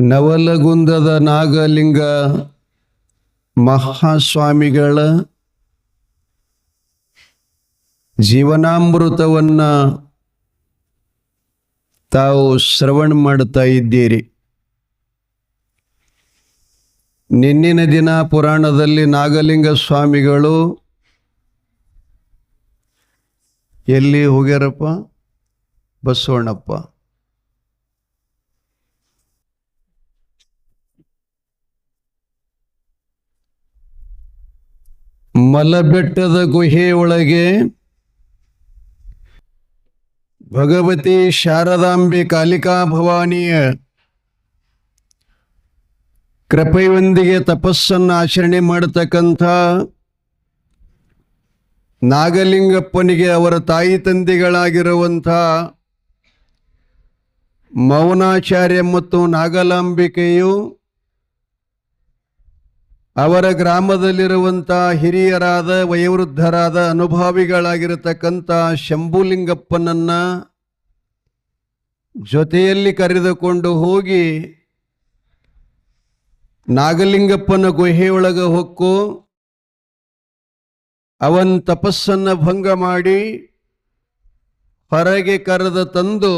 ನವಲಗುಂದದ ನಾಗಲಿಂಗ ಮಹಾಸ್ವಾಮಿಗಳ ಜೀವನಾಮೃತವನ್ನ ತಾವು ಶ್ರವಣ ಮಾಡ್ತಾ ಇದ್ದೀರಿ. ನಿನ್ನಿನ ದಿನ ಪುರಾಣದಲ್ಲಿ ನಾಗಲಿಂಗ ಸ್ವಾಮಿಗಳು ಎಲ್ಲಿ ಹೋಗ್ಯಾರಪ್ಪ? ಬಸವಣ್ಣಪ್ಪ. ಮಲಬೆಟ್ಟದ ಗುಹೆಯೊಳಗೆ ಭಗವತಿ ಶಾರದಾಂಬೆ ಕಾಲಿಕಾ ಭವಾನಿಯ ಕೃಪೆಯೊಂದಿಗೆ ತಪಸ್ಸನ್ನು ಆಚರಣೆ ಮಾಡತಕ್ಕಂಥ ನಾಗಲಿಂಗಪ್ಪನಿಗೆ ಅವರ ತಾಯಿ ತಂದೆಗಳಾಗಿರುವಂಥ ಮೌನಾಚಾರ್ಯ ಮತ್ತು ನಾಗಲಾಂಬಿಕೆಯು ಅವರ ಗ್ರಾಮದಲ್ಲಿರುವಂಥ ಹಿರಿಯರಾದ ವಯೋವೃದ್ಧರಾದ ಅನುಭಾವಿಗಳಾಗಿರತಕ್ಕಂಥ ಶಂಭುಲಿಂಗಪ್ಪನನ್ನ ಜೊತೆಯಲ್ಲಿ ಕರೆದುಕೊಂಡು ಹೋಗಿ ನಾಗಲಿಂಗಪ್ಪನ ಗುಹೆಯೊಳಗೆ ಹೊಕ್ಕು ಅವನ ತಪಸ್ಸನ್ನು ಭಂಗ ಮಾಡಿ ಹೊರಗೆ ಕರೆದು ತಂದು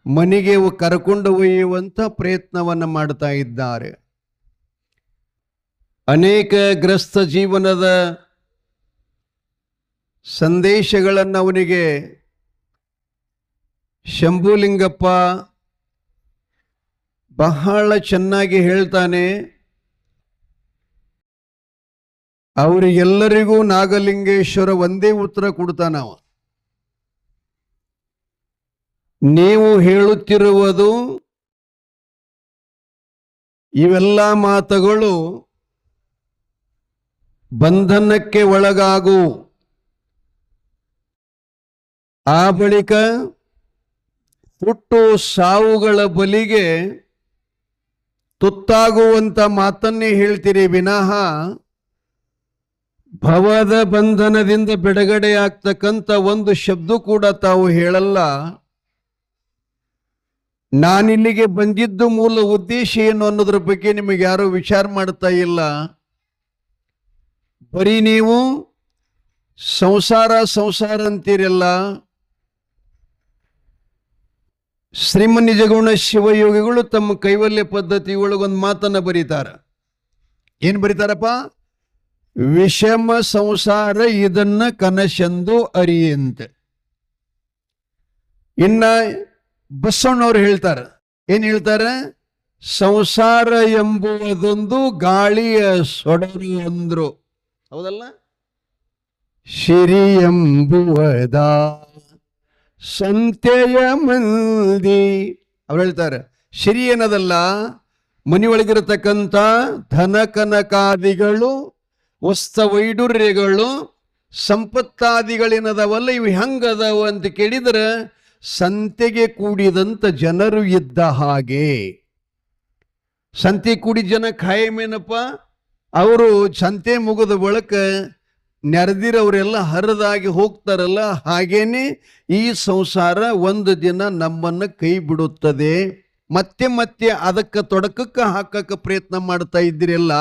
ಮನೆಗೆ ಕರ್ಕೊಂಡು ಒಯ್ಯುವಂಥ ಪ್ರಯತ್ನವನ್ನು ಮಾಡ್ತಾ ಇದ್ದಾರೆ. ಅನೇಕ ಗ್ರಸ್ತ ಜೀವನದ ಸಂದೇಶಗಳನ್ನು ಅವನಿಗೆ ಶಂಭುಲಿಂಗಪ್ಪ ಬಹಳ ಚೆನ್ನಾಗಿ ಹೇಳ್ತಾನೆ. ಅವರಿಗೆಲ್ಲರಿಗೂ ನಾಗಲಿಂಗೇಶ್ವರ ಒಂದೇ ಉತ್ತರ ಕೊಡ್ತಾನವ. ನೀವು ಹೇಳುತ್ತಿರುವುದು ಇವೆಲ್ಲ ಮಾತುಗಳು ಬಂಧನಕ್ಕೆ ಒಳಗಾಗು, ಆ ಬಳಿಕ ಹುಟ್ಟು ಸಾವುಗಳ ಬಲಿಗೆ ತುತ್ತಾಗುವಂಥ ಮಾತನ್ನೇ ಹೇಳ್ತೀರಿ ವಿನಃ ಭವದ ಬಂಧನದಿಂದ ಬಿಡುಗಡೆ ಆಗ್ತಕ್ಕಂಥ ಒಂದು ಶಬ್ದ ಕೂಡ ತಾವು ಹೇಳಲ್ಲ. ನಾನಿಲ್ಲಿಗೆ ಬಂದಿದ್ದು ಮೂಲ ಉದ್ದೇಶ ಏನು ಅನ್ನೋದ್ರ ಬಗ್ಗೆ ನಿಮಗೆ ಯಾರೂ ವಿಚಾರ ಮಾಡ್ತಾ ಇಲ್ಲ. ಬರೀ ನೀವು ಸಂಸಾರ ಅಂತೀರಲ್ಲ. ಶ್ರೀಮ ನಿಜಗುಣ ಶಿವಯೋಗಿಗಳು ತಮ್ಮ ಕೈವಲ್ಯ ಪದ್ಧತಿ ಒಳಗೊಂದು ಮಾತನ್ನು ಬರೀತಾರ. ಏನು ಬರೀತಾರಪ್ಪ? ವಿಷಮ ಸಂಸಾರ ಇದನ್ನ ಕನಸೆಂದು ಅರಿಯಂತೆ. ಇನ್ನ ಬಸವಣ್ಣವ್ರು ಹೇಳ್ತಾರ, ಏನ್ ಹೇಳ್ತಾರ? ಸಂಸಾರ ಎಂಬುವುದೊಂದು ಗಾಳಿಯ ಸೊಡರು ಅಂದ್ರು. ಹೌದಲ್ಲ? ಶಿರಿ ಎಂಬುವದ ಸಂತೆಯ ಮಂದಿ. ಅವ್ರು ಹೇಳ್ತಾರೆ ಶಿರಿ ಏನದಲ್ಲ, ಮನೆಯೊಳಗಿರತಕ್ಕಂಥ ಧನ ಕನಕಾದಿಗಳು, ವಸ್ತ ವೈಡೂರ್ಯಗಳು, ಸಂಪತ್ತಾದಿಗಳೇನದವಲ್ಲ, ಇವು ಹೆಂಗದವ ಅಂತ ಕೇಳಿದ್ರೆ ಸಂತೆಗೆ ಕೂಡಿದಂಥ ಜನರು ಇದ್ದ ಹಾಗೆ. ಸಂತೆ ಕೂಡಿದ ಜನ ಖಾಯಮೇನಪ್ಪ? ಅವರು ಸಂತೆ ಮುಗಿದ ಬಳಿಕ ನೆರೆದಿರವರೆಲ್ಲ ಹರಿದಾಗಿ ಹೋಗ್ತಾರಲ್ಲ, ಹಾಗೇನೆ ಈ ಸಂಸಾರ ಒಂದು ದಿನ ನಮ್ಮನ್ನು ಕೈ ಬಿಡುತ್ತದೆ. ಮತ್ತೆ ಮತ್ತೆ ಅದಕ್ಕೆ ತೊಡಕಕ್ಕೆ ಹಾಕಕ್ಕೆ ಪ್ರಯತ್ನ ಮಾಡ್ತಾ ಇದ್ದೀರಲ್ಲ,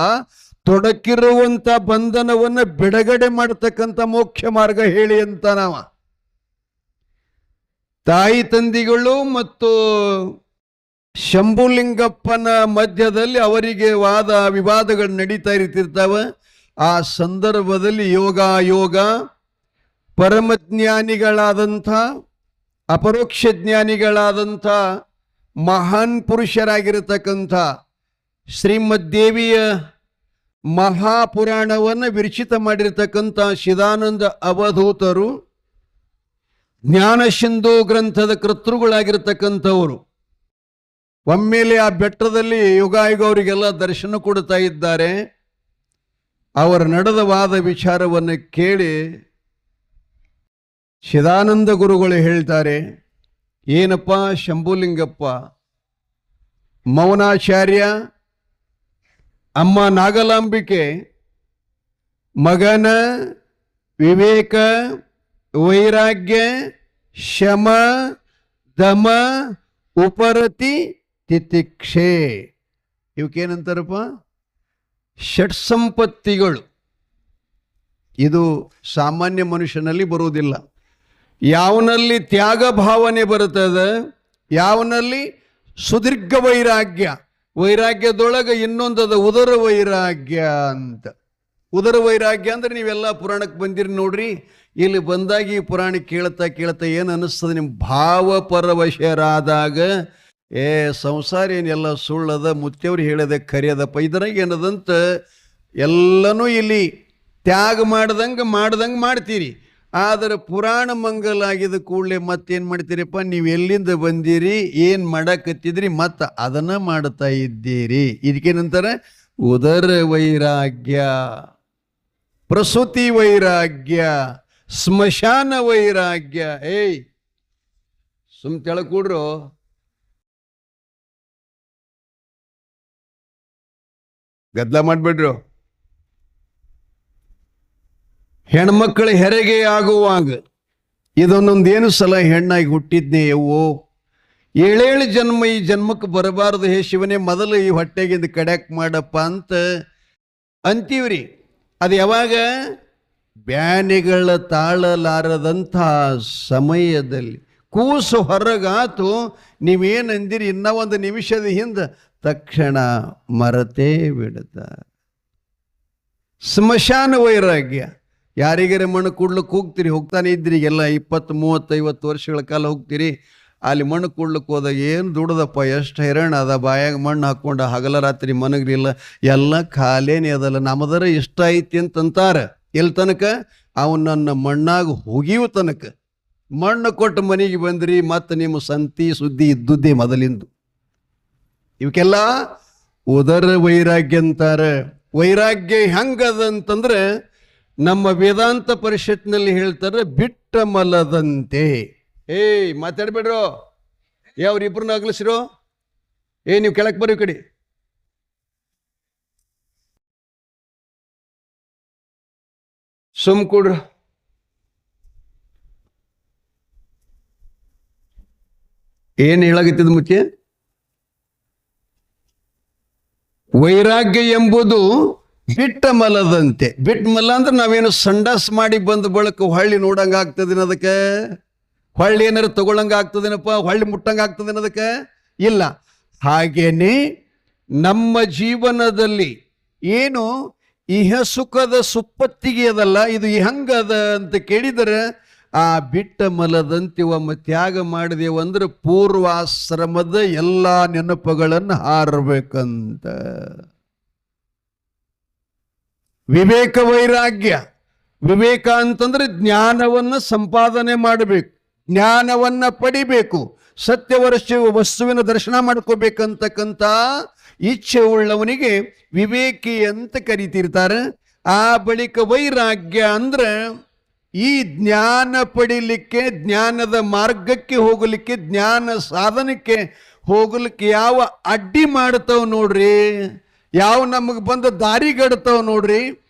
ತೊಡಕಿರುವಂಥ ಬಂಧನವನ್ನು ಬಿಡುಗಡೆ ಮಾಡತಕ್ಕಂಥ ಮೋಕ್ಷ ಮಾರ್ಗ ಹೇಳಿ ಅಂತ ನಾವ. ತಾಯಿ ತಂದಿಗಳು ಮತ್ತು ಶಂಭುಲಿಂಗಪ್ಪನ ಮಧ್ಯದಲ್ಲಿ ಅವರಿಗೆ ವಾದ ವಿವಾದಗಳು ನಡೀತಾ ಇರ್ತಿರ್ತಾವ. ಆ ಸಂದರ್ಭದಲ್ಲಿ ಯೋಗ ಪರಮಜ್ಞಾನಿಗಳಾದಂಥ ಅಪರೋಕ್ಷ ಜ್ಞಾನಿಗಳಾದಂಥ ಮಹಾನ್ ಪುರುಷರಾಗಿರತಕ್ಕಂಥ ಶ್ರೀಮದ್ದೇವಿಯ ಮಹಾಪುರಾಣವನ್ನು ವಿರಚಿತ ಮಾಡಿರ್ತಕ್ಕಂಥ ಚಿದಾನಂದ ಅವಧೂತರು, ಜ್ಞಾನ ಸಿಂಧು ಗ್ರಂಥದ ಕರ್ತೃಗಳಾಗಿರ್ತಕ್ಕಂಥವರು ಒಮ್ಮೆಲೆ ಆ ಬೆಟ್ಟದಲ್ಲಿ ಯುಗಾಯುಗ ಅವರಿಗೆಲ್ಲ ದರ್ಶನ ಕೊಡ್ತಾ ಇದ್ದಾರೆ. ಅವರ ನಡೆದ ವಾದ ವಿಚಾರವನ್ನು ಕೇಳಿ ಚಿದಾನಂದ ಗುರುಗಳು ಹೇಳ್ತಾರೆ, ಏನಪ್ಪ ಶಂಭುಲಿಂಗಪ್ಪ, ಮೌನಾಚಾರ್ಯ, ಅಮ್ಮ ನಾಗಲಾಂಬಿಕೆ ಮಗನ ವಿವೇಕ, ವೈರಾಗ್ಯ, ಶಮ, ದಮ, ಉಪರತಿ ತಿತಿಕ್ಷೆ, ಇವಕ್ಕೇನಂತಾರಪ್ಪ? ಷಟ್ಸಂಪತ್ತಿಗಳು. ಇದು ಸಾಮಾನ್ಯ ಮನುಷ್ಯನಲ್ಲಿ ಬರುವುದಿಲ್ಲ. ಯಾವನಲ್ಲಿ ತ್ಯಾಗ ಭಾವನೆ ಬರುತ್ತದೆ, ಯಾವನಲ್ಲಿ ಸುದೀರ್ಘ ವೈರಾಗ್ಯ, ವೈರಾಗ್ಯದೊಳಗೆ ಇನ್ನೊಂದದ ಉದರ ವೈರಾಗ್ಯ ಅಂತ. ಉದರ ವೈರಾಗ್ಯ ಅಂದ್ರೆ ನೀವೆಲ್ಲ ಪುರಾಣಕ್ಕೆ ಬಂದಿರಿ ನೋಡ್ರಿ. ಇಲ್ಲಿ ಬಂದಾಗ ಈ ಪುರಾಣ ಕೇಳ್ತಾ ಕೇಳ್ತಾ ಏನು ಅನ್ನಿಸ್ತದೆ? ನಿಮ್ಮ ಭಾವಪರವಶರಾದಾಗ ಸಂಸಾರ ಏನೆಲ್ಲ ಸುಳ್ಳದ, ಮುತ್ತೆಯವ್ರು ಹೇಳದೆ ಖರಿಯದಪ್ಪ, ಇದ್ರಾಗ ಏನದಂತ ಎಲ್ಲನೂ ಇಲ್ಲಿ ತ್ಯಾಗ ಮಾಡ್ದಂಗೆ ಮಾಡ್ತೀರಿ. ಆದರೆ ಪುರಾಣ ಮಂಗಲಾಗಿದ್ದ ಕೂಡಲೇ ಮತ್ತೇನು ಮಾಡ್ತೀರಪ್ಪ? ನೀವು ಎಲ್ಲಿಂದ ಬಂದಿರಿ, ಏನು ಮಾಡಕತ್ತಿದ್ರಿ, ಮತ್ತು ಅದನ್ನು ಮಾಡ್ತಾ ಇದ್ದೀರಿ. ಇದಕ್ಕೇನಂತಾರೆ? ಉದರ ವೈರಾಗ್ಯ, ಪ್ರಸೂತಿ ವೈರಾಗ್ಯ, ಸ್ಮಶಾನ ವೈರಾಗ್ಯ. ಸುಮ್ ತೆಳಕೂಡ್ರು. ಗದ್ದಲ ಮಾಡ್ಬಿಡ್ರು. ಹೆಣ್ಮಕ್ಕಳ ಹೆರಿಗೆ ಆಗುವಾಗ ಇದೊಂದೊಂದೇನು ಸಲ ಹೆಣ್ಣಾಗಿ ಹುಟ್ಟಿದ್ನೇ ಯವ್ವೋ, 7 ಜನ್ಮ ಈ ಜನ್ಮಕ್ಕೆ ಬರಬಾರದು ಹೇ ಶಿವನೇ, ಮೊದಲು ಈ ಹೊಟ್ಟೆಗಿಂದ ಕಡ್ಯಾಕ್ ಮಾಡಪ್ಪ ಅಂತ ಅಂತೀವ್ರಿ. ಅದು ಯಾವಾಗ? ಬ್ಯಾನಿಗಳ ತಾಳಲಾರದಂಥ ಸಮಯದಲ್ಲಿ ಕೂಸು ಹೊರಗಾತು, ನೀವೇನಂದಿರಿ ಇನ್ನೂ ಒಂದು ನಿಮಿಷದ ಹಿಂದೆ ತಕ್ಷಣ ಮರತೇ ಬಿಡುತ್ತ. ಸ್ಮಶಾನ ವೈರಾಗ್ಯ. ಯಾರಿಗಾರೆ ಮಣ್ಣು ಕೂಡ್ಲಿಕ್ಕೆ ಹೋಗ್ತೀರಿ, ಹೋಗ್ತಾನೆ ಇದ್ರಿ, ಎಲ್ಲ 20, 30, 50 ವರ್ಷಗಳ ಕಾಲ ಹೋಗ್ತೀರಿ. ಅಲ್ಲಿ ಮಣ್ಣು ಕೂಡ್ಲಿಕ್ಕೆ ಹೋದಾಗ ಏನು ದುಡ್ದಪ್ಪ, ಎಷ್ಟು ಹೈರಾಣ ಅದ, ಬಾಯಾಗ ಮಣ್ಣು ಹಾಕ್ಕೊಂಡು ಹಗಲ ರಾತ್ರಿ ಮನಗ್ರಿಲ್ಲ, ಎಲ್ಲ ಖಾಲೇನೆ ಅದಲ್ಲ, ನಮ್ಮದರ ಇಷ್ಟ ಐತಿ ಅಂತಂತಾರೆ. ಎಲ್ಲಿ ತನಕ? ಅವನು ನನ್ನ ಮಣ್ಣಾಗ ಹೋಗಿಯೂ ತನಕ. ಮಣ್ಣು ಕೊಟ್ಟು ಮನೆಗೆ ಬಂದ್ರಿ, ಮತ್ತು ನಿಮ್ಮ ಸಂತಿ ಸುದ್ದಿ ಇದ್ದುದ್ದೇ ಮೊದಲಿಂದು. ಇವಕ್ಕೆಲ್ಲ ಉದರ ವೈರಾಗ್ಯ ಅಂತಾರೆ. ವೈರಾಗ್ಯ ಹೆಂಗದಂತಂದ್ರೆ ನಮ್ಮ ವೇದಾಂತ ಪರಿಷತ್ನಲ್ಲಿ ಹೇಳ್ತಾರೆ, ಬಿಟ್ಟ ಮಲದಂತೆ. ಮಾತಾಡ್ಬೇಡ್ರು, ಯಾವ್ರಿಬ್ರನ್ನ ಅಗಲಿಸಿರೋ. ನೀವು ಕೆಳಕ್ಕೆ ಬರೋ ಕಡೆ. ಸುಮ್ ಕೊಡ್ರು. ಏನು ಹೇಳಾಗತ್ತಿದ ಮುಚ್ಚೆ? ವೈರಾಗ್ಯ ಎಂಬುದು ಬಿಟ್ಟ ಮಲದಂತೆ. ಬಿಟ್ಟ ಮಲ ಅಂದ್ರೆ ನಾವೇನು ಸಂಡಾಸ್ ಮಾಡಿ ಬಂದ ಬಳಕ ಹೊಳ್ಳಿ ನೋಡಂಗ ಆಗ್ತದೇನ ಅದಕ್ಕೆ? ಹೊಳ್ಳಿ ಏನಾರು ತಗೊಳಂಗ ಆಗ್ತದೇನಪ್ಪ? ಹೊಳ್ಳಿ ಮುಟ್ಟಂಗ ಆಗ್ತದೇನ ಅದಕ್ಕೆ? ಇಲ್ಲ. ಹಾಗೇನೆ ನಮ್ಮ ಜೀವನದಲ್ಲಿ ಏನು ಇಹ ಸುಖದ ಸುಪ್ಪತ್ತಿಗೆ ಅದಲ್ಲ, ಇದು ಹೆಂಗದ ಅಂತ ಕೇಳಿದರೆ, ಆ ಬಿಟ್ಟ ಮಲದಂತೆ ಒಮ್ಮೆ ತ್ಯಾಗ ಮಾಡಿದೆವಂದ್ರೆ ಪೂರ್ವಾಶ್ರಮದ ಎಲ್ಲ ನೆನಪುಗಳನ್ನು ಹಾರಬೇಕಂತ. ವಿವೇಕ ವೈರಾಗ್ಯ. ವಿವೇಕ ಅಂತಂದ್ರೆ ಜ್ಞಾನವನ್ನು ಸಂಪಾದನೆ ಮಾಡಬೇಕು, ಜ್ಞಾನವನ್ನು ಪಡಿಬೇಕು, ವಸ್ತುವಿನ ದರ್ಶನ ಮಾಡ್ಕೋಬೇಕಂತಕ್ಕಂಥ ಇಚ್ಛೆ ಉಳ್ಳವನಿಗೆ ವಿವೇಕಿ ಅಂತ ಕರೀತಿರ್ತಾರೆ. ಆ ಬಳಿಕ ವೈರಾಗ್ಯ ಅಂದ್ರೆ ಈ ಜ್ಞಾನ ಪಡಿಲಿಕ್ಕೆ, ಜ್ಞಾನದ ಮಾರ್ಗಕ್ಕೆ ಹೋಗಲಿಕ್ಕೆ, ಜ್ಞಾನ ಸಾಧನಕ್ಕೆ ಹೋಗಲಿಕ್ಕೆ ಯಾವ ಅಡ್ಡಿ ಮಾಡ್ತಾವ ನೋಡ್ರಿ, ಯಾವ ನಮಗೆ ಬಂದ ದಾರಿಗಡ್ತಾವ ನೋಡ್ರಿ,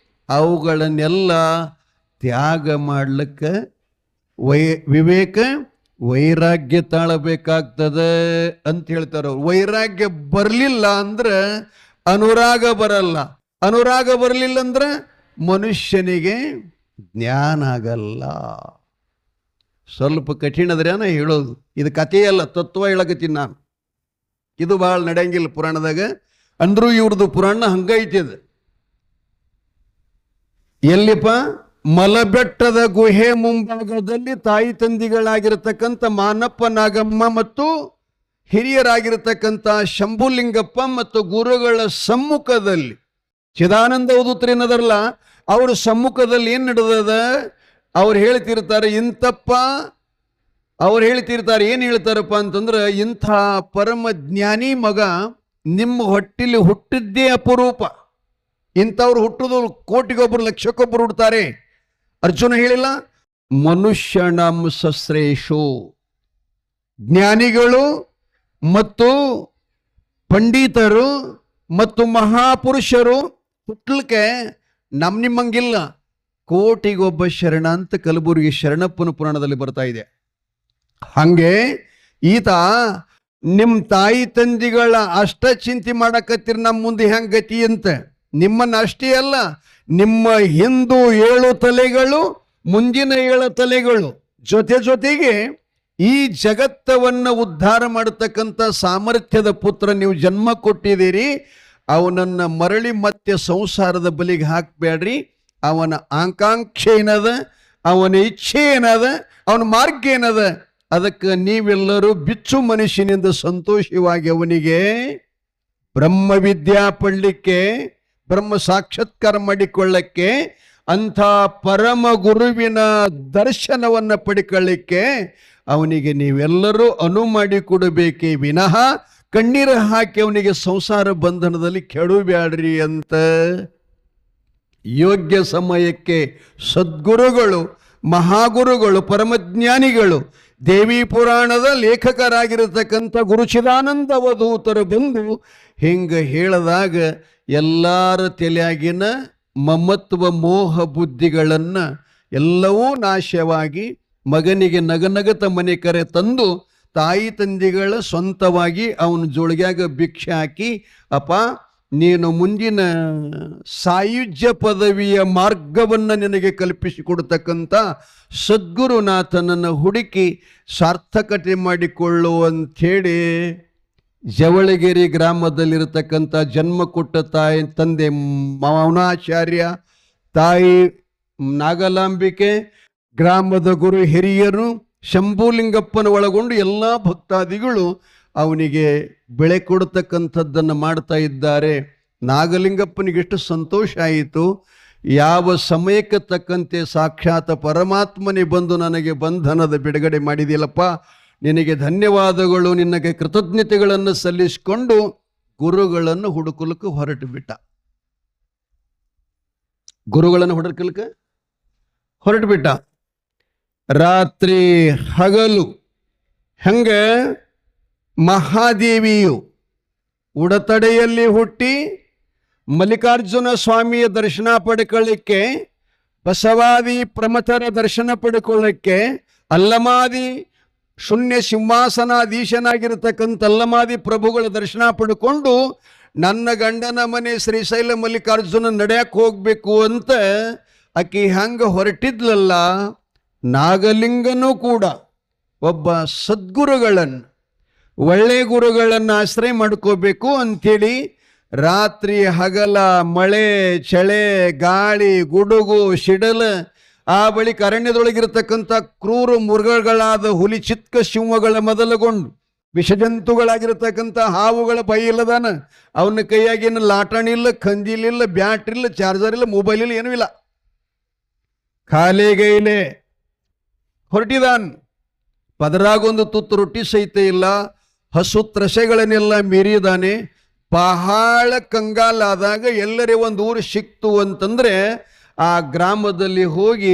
ಅವುಗಳನ್ನೆಲ್ಲ ತ್ಯಾಗ ಮಾಡ್ಲಿಕ್ಕೆ ವಿವೇಕ ವೈರಾಗ್ಯ ತಾಳಬೇಕಾಗ್ತದೆ ಅಂತ ಹೇಳ್ತಾರ. ವೈರಾಗ್ಯ ಬರಲಿಲ್ಲ ಅಂದ್ರೆ ಅನುರಾಗ ಬರಲ್ಲ, ಅನುರಾಗ ಬರಲಿಲ್ಲ ಅಂದ್ರೆ ಮನುಷ್ಯನಿಗೆ ಜ್ಞಾನ ಆಗಲ್ಲ. ಸ್ವಲ್ಪ ಕಠಿಣ ಅದ್ರೆ ಹೇಳೋದು, ಇದು ಕಥೆಯಲ್ಲ, ತತ್ವ ಹೇಳಕತ್ತೀನಿ ನಾನು. ಇದು ಭಾಳ ನಡೆಯಂಗಿಲ್ಲ ಪುರಾಣದಾಗ. ಅಂದ್ರೂ ಇವ್ರದ್ದು ಪುರಾಣ ಹಂಗೈತಿ. ಅದು ಎಲ್ಲಿಪ್ಪ? ಮಲಬೆಟ್ಟದ ಗುಹೆ ಮುಂಭಾಗದಲ್ಲಿ ತಾಯಿ ತಂದಿಗಳಾಗಿರ್ತಕ್ಕಂಥ ಮಾನಪ್ಪ ನಾಗಮ್ಮ ಮತ್ತು ಹಿರಿಯರಾಗಿರ್ತಕ್ಕಂಥ ಶಂಭುಲಿಂಗಪ್ಪ ಮತ್ತು ಗುರುಗಳ ಸಮ್ಮುಖದಲ್ಲಿ ಚಿದಾನಂದ ಅವಧೂತರೇನದರಲ್ಲ, ಅವ್ರ ಸಮ್ಮುಖದಲ್ಲಿ ಏನು ನಡೆದದ? ಅವ್ರು ಹೇಳ್ತಿರ್ತಾರೆ, ಇಂಥಪ್ಪ ಅವ್ರು ಹೇಳ್ತಿರ್ತಾರೆ, ಏನು ಹೇಳ್ತಾರಪ್ಪ ಅಂತಂದ್ರೆ, ಇಂಥ ಪರಮ ಜ್ಞಾನಿ ಮಗ ನಿಮ್ಮ ಹೊಟ್ಟಿಲಿ ಹುಟ್ಟಿದ್ದೇ ಅಪರೂಪ. ಇಂಥವ್ರು ಹುಟ್ಟುದು ಕೋಟಿಗೊಬ್ಬರು ಲಕ್ಷಕ್ಕೊಬ್ಬರು ಹುಡ್ತಾರೆ. ಅರ್ಜುನ ಹೇಳಿಲ್ಲ, ಮನುಷ್ಯಣಂ ಸಶ್ರೇಷು. ಜ್ಞಾನಿಗಳು ಮತ್ತು ಪಂಡಿತರು ಮತ್ತು ಮಹಾಪುರುಷರು ಹುಟ್ಟಲಿಕ್ಕೆ ನಿಮ್ಮಂಗಿಲ್ಲ, ಕೋಟಿಗೊಬ್ಬ ಶರಣ ಅಂತ ಕಲಬುರಗಿ ಶರಣಪ್ಪನ ಪುರಾಣದಲ್ಲಿ ಬರ್ತಾ ಇದೆ. ಹಂಗೆ ಈತ ನಿಮ್ಮ ತಾಯಿ ತಂದಿಗಳ ಅಷ್ಟ ಚಿಂತೆ ಮಾಡಕತ್ತೀರಿ ನಮ್ಮ ಮುಂದೆ ಹೆಂಗೆ ಗತಿ ಅಂತ. ನಿಮ್ಮನ್ನು ಅಷ್ಟೇ ಅಲ್ಲ, ನಿಮ್ಮ ಹಿಂದೂ 7 ತಲೆಗಳು, ಮುಂದಿನ 7 ತಲೆಗಳು, ಜೊತೆಗೆ ಈ ಜಗತ್ತವನ್ನು ಉದ್ಧಾರ ಮಾಡತಕ್ಕಂಥ ಸಾಮರ್ಥ್ಯದ ಪುತ್ರ ನೀವು ಜನ್ಮ ಕೊಟ್ಟಿದ್ದೀರಿ. ಅವನನ್ನು ಮರಳಿ ಮತ್ತೆ ಸಂಸಾರದ ಬಲಿಗೆ ಹಾಕಬೇಡ್ರಿ. ಅವನ ಆಕಾಂಕ್ಷೆ ಏನದ, ಅವನ ಇಚ್ಛೆ ಏನದ, ಅವನ ಮಾರ್ಗ ಏನದ, ಅದಕ್ಕೆ ನೀವೆಲ್ಲರೂ ಬಿಚ್ಚು ಮನುಷ್ಯನಿಂದ ಸಂತೋಷವಾಗಿ ಅವನಿಗೆ ಬ್ರಹ್ಮವಿದ್ಯಾ ಪಡಲಿಕ್ಕೆ, ಬ್ರಹ್ಮ ಸಾಕ್ಷಾತ್ಕಾರ ಮಾಡಿಕೊಳ್ಳಕ್ಕೆ, ಅಂಥ ಪರಮ ಗುರುವಿನ ದರ್ಶನವನ್ನು ಪಡ್ಕೊಳ್ಳಿಕ್ಕೆ ಅವನಿಗೆ ನೀವೆಲ್ಲರೂ ಅನುವು ಮಾಡಿಕೊಡಬೇಕೇ ವಿನಃ ಕಣ್ಣೀರು ಹಾಕಿ ಅವನಿಗೆ ಸಂಸಾರ ಬಂಧನದಲ್ಲಿ ಕೆಡಬೇಡ್ರಿ ಅಂತ ಯೋಗ್ಯ ಸಮಯಕ್ಕೆ ಸದ್ಗುರುಗಳು, ಮಹಾಗುರುಗಳು, ಪರಮಜ್ಞಾನಿಗಳು, ದೇವಿ ಪುರಾಣದ ಲೇಖಕರಾಗಿರತಕ್ಕಂಥ ಗುರುಚಿದಾನಂದ ಅವಧೂತರು ಬಂದು ಹಿಂಗೆ ಹೇಳಿದಾಗ ಎಲ್ಲರ ತಲೆಯಾಗಿನ ಮಮತ್ವ ಮೋಹ ಬುದ್ಧಿಗಳನ್ನು ಎಲ್ಲವೂ ನಾಶವಾಗಿ ಮಗನಿಗೆ ನಗನಗತ ಮನೆ ಕರೆ ತಂದು ತಾಯಿ ತಂದೆಗಳ ಸ್ವಂತವಾಗಿ ಅವನ ಜೋಳಿಗ್ಯಾಗ ಭಿಕ್ಷೆ ಹಾಕಿ, ಅಪ್ಪ ನೀನು ಮುಂದಿನ ಸಾಯುಜ್ಯ ಪದವಿಯ ಮಾರ್ಗವನ್ನು ನಿನಗೆ ಕಲ್ಪಿಸಿಕೊಡ್ತಕ್ಕಂಥ ಸದ್ಗುರುನಾಥನನ್ನು ಹುಡುಕಿ ಸಾರ್ಥಕತೆ ಮಾಡಿಕೊಳ್ಳು ಅಂಥೇಳಿ ಜವಳಗಿರಿ ಗ್ರಾಮದಲ್ಲಿರತಕ್ಕಂಥ ಜನ್ಮ ಕೊಟ್ಟ ತಾಯಿ ತಂದೆ ಮೌನಾಚಾರ್ಯ, ತಾಯಿ ನಾಗಲಾಂಬಿಕೆ, ಗ್ರಾಮದ ಗುರು ಹಿರಿಯರು, ಶಂಭುಲಿಂಗಪ್ಪನ ಒಳಗೊಂಡು ಎಲ್ಲ ಭಕ್ತಾದಿಗಳು ಅವನಿಗೆ ಬೆಳೆ ಕೊಡ್ತಕ್ಕಂಥದ್ದನ್ನು ಮಾಡ್ತಾ ಇದ್ದಾರೆ. ನಾಗಲಿಂಗಪ್ಪನಿಗೆ ಎಷ್ಟು ಸಂತೋಷ ಆಯಿತು. ಯಾವ ಸಮಯಕ್ಕೆ ತಕ್ಕಂತೆ ಸಾಕ್ಷಾತ್ ಪರಮಾತ್ಮನೇ ಬಂದು ನನಗೆ ಬಂಧನದ ಬಿಡುಗಡೆ ಮಾಡಿದಿಲ್ಲಪ್ಪ, ನಿನಗೆ ಧನ್ಯವಾದಗಳು, ನಿನಗೆ ಕೃತಜ್ಞತೆಗಳನ್ನು ಸಲ್ಲಿಸಿಕೊಂಡು ಗುರುಗಳನ್ನು ಹುಡುಕಲಿಕ್ಕೆ ಹೊರಟು ಬಿಟ್ಟ. ಗುರುಗಳನ್ನು ಹುಡುಕಲಿಕ್ಕೆ ಹೊರಟು ಬಿಟ್ಟ. ರಾತ್ರಿ ಹಗಲು ಹಂಗೆ ಮಹಾದೇವಿಯು ಉಡತಡೆಯಲ್ಲಿ ಹುಟ್ಟಿ ಮಲ್ಲಿಕಾರ್ಜುನ ಸ್ವಾಮಿಯ ದರ್ಶನ ಪಡ್ಕೊಳ್ಳಿಕ್ಕೆ, ಬಸವಾದಿ ಪ್ರಮಥರ ದರ್ಶನ ಪಡ್ಕೊಳ್ಳಿಕ್ಕೆ, ಅಲ್ಲಮಾದಿ ಶೂನ್ಯ ಸಿಂಹಾಸನಾಧೀಶನಾಗಿರ್ತಕ್ಕಂಥ ಅಲ್ಲಮಾದಿ ಪ್ರಭುಗಳ ದರ್ಶನ ಪಡ್ಕೊಂಡು ನನ್ನ ಗಂಡನ ಮನೆ ಶ್ರೀಶೈಲ ಮಲ್ಲಿಕಾರ್ಜುನ ನಡೆಯಕ್ಕೆ ಹೋಗಬೇಕು ಅಂತ ಆಕೆ ಹಂಗೆ ಹೊರಟಿದ್ಲಲ್ಲ, ನಾಗಲಿಂಗನೂ ಕೂಡ ಒಬ್ಬ ಸದ್ಗುರುಗಳನ್ನು, ಒಳ್ಳೆ ಗುರುಗಳನ್ನು ಆಶ್ರಯ ಮಾಡ್ಕೋಬೇಕು ಅಂಥೇಳಿ ರಾತ್ರಿ ಹಗಲ ಮಳೆ ಚಳೆ ಗಾಳಿ ಗುಡುಗು ಸಿಡಲ, ಆ ಬಳಿಕ ಅರಣ್ಯದೊಳಗಿರತಕ್ಕಂಥ ಕ್ರೂರ ಮೃಗಗಳಾದ ಹುಲಿ ಚಿತ್ಕ ಸಿಂಹಗಳ ಮೊದಲುಗೊಂಡು ವಿಷಜಂತುಗಳಾಗಿರ್ತಕ್ಕಂಥ ಹಾವುಗಳ ಬೈಯಿಲ್ಲದಾನ, ಅವನ ಕೈಯಾಗೇನು ಲಾಟಣಿಲ್ಲ, ಖಂಜಿಲಿಲ್ಲ, ಬ್ಯಾಟ್ರಿಲ್ಲ, ಚಾರ್ಜರ್ ಇಲ್ಲ, ಮೊಬೈಲ್ ಇಲ್ಲ, ಏನೂ ಇಲ್ಲ, ಖಾಲಿಗೈಲೆ ಹೊರಟಿದಾನ್. ಪದರಾಗೊಂದು ತುತ್ತು ರೊಟ್ಟಿ ಸಹಿತ ಇಲ್ಲ, ಹಸು ತ್ರಸೆಗಳನ್ನೆಲ್ಲ ಮೀರಿದಾನೆ. ಬಹಳ ಕಂಗಾಲಾದಾಗ ಎಲ್ಲರೇ ಒಂದು ಊರು ಸಿಕ್ತು ಅಂತಂದರೆ ಆ ಗ್ರಾಮದಲ್ಲಿ ಹೋಗಿ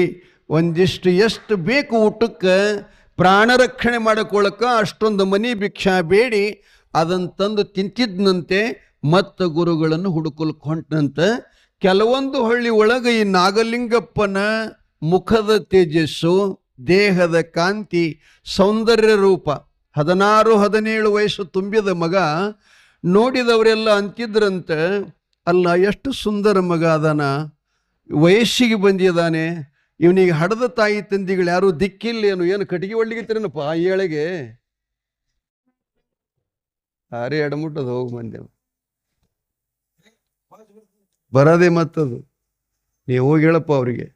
ಒಂದಿಷ್ಟು ಎಷ್ಟು ಬೇಕು ಊಟಕ್ಕೆ ಪ್ರಾಣ ರಕ್ಷಣೆ ಮಾಡಿಕೊಳ್ಳಕ್ಕೆ ಅಷ್ಟೊಂದು ಮನಿ ಭಿಕ್ಷಾ ಬೇಡಿ ಅದನ್ನು ತಂದು ತಿಂತಿದ್ನಂತೆ. ಮತ್ತು ಗುರುಗಳನ್ನು ಹುಡುಕಲಿಕ್ಕೆ ಹೊಂಟನಂತೆ. ಕೆಲವೊಂದು ಹಳ್ಳಿ ಒಳಗೆ ಈ ನಾಗಲಿಂಗಪ್ಪನ ಮುಖದ ತೇಜಸ್ಸು, ದೇಹದ ಕಾಂತಿ, ಸೌಂದರ್ಯ ರೂಪ, 16-17 ವಯಸ್ಸು ತುಂಬಿದ ಮಗ ನೋಡಿದವರೆಲ್ಲ ಅಂತಿದ್ರಂತೆ, ಅಲ್ಲ ಎಷ್ಟು ಸುಂದರ ಮಗ ಅದಾನ, ವಯಸ್ಸಿಗೆ ಬಂದಿದ್ದಾನೆ, ಇವನಿಗೆ ಹಡದ ತಾಯಿ ತಂದಿಗಳು ಯಾರು ದಿಕ್ಕಿಲ್ಲೇನು, ಏನು ಕಟ್ಟಿಗೆ ಒಳ್ಳಿಗಿತ್ತೇನಪ್ಪ ಈ ಏಳೆಗೆ ಹಾರಿ ಎಡಮುಟ್ಟದು ಹೋಗಿ ಬಂದೆವು ಬರದೆ ಮತ್ತದು ನೀವು ಹೋಗಿ ಹೇಳಪ್ಪ ಅವರಿಗೆ.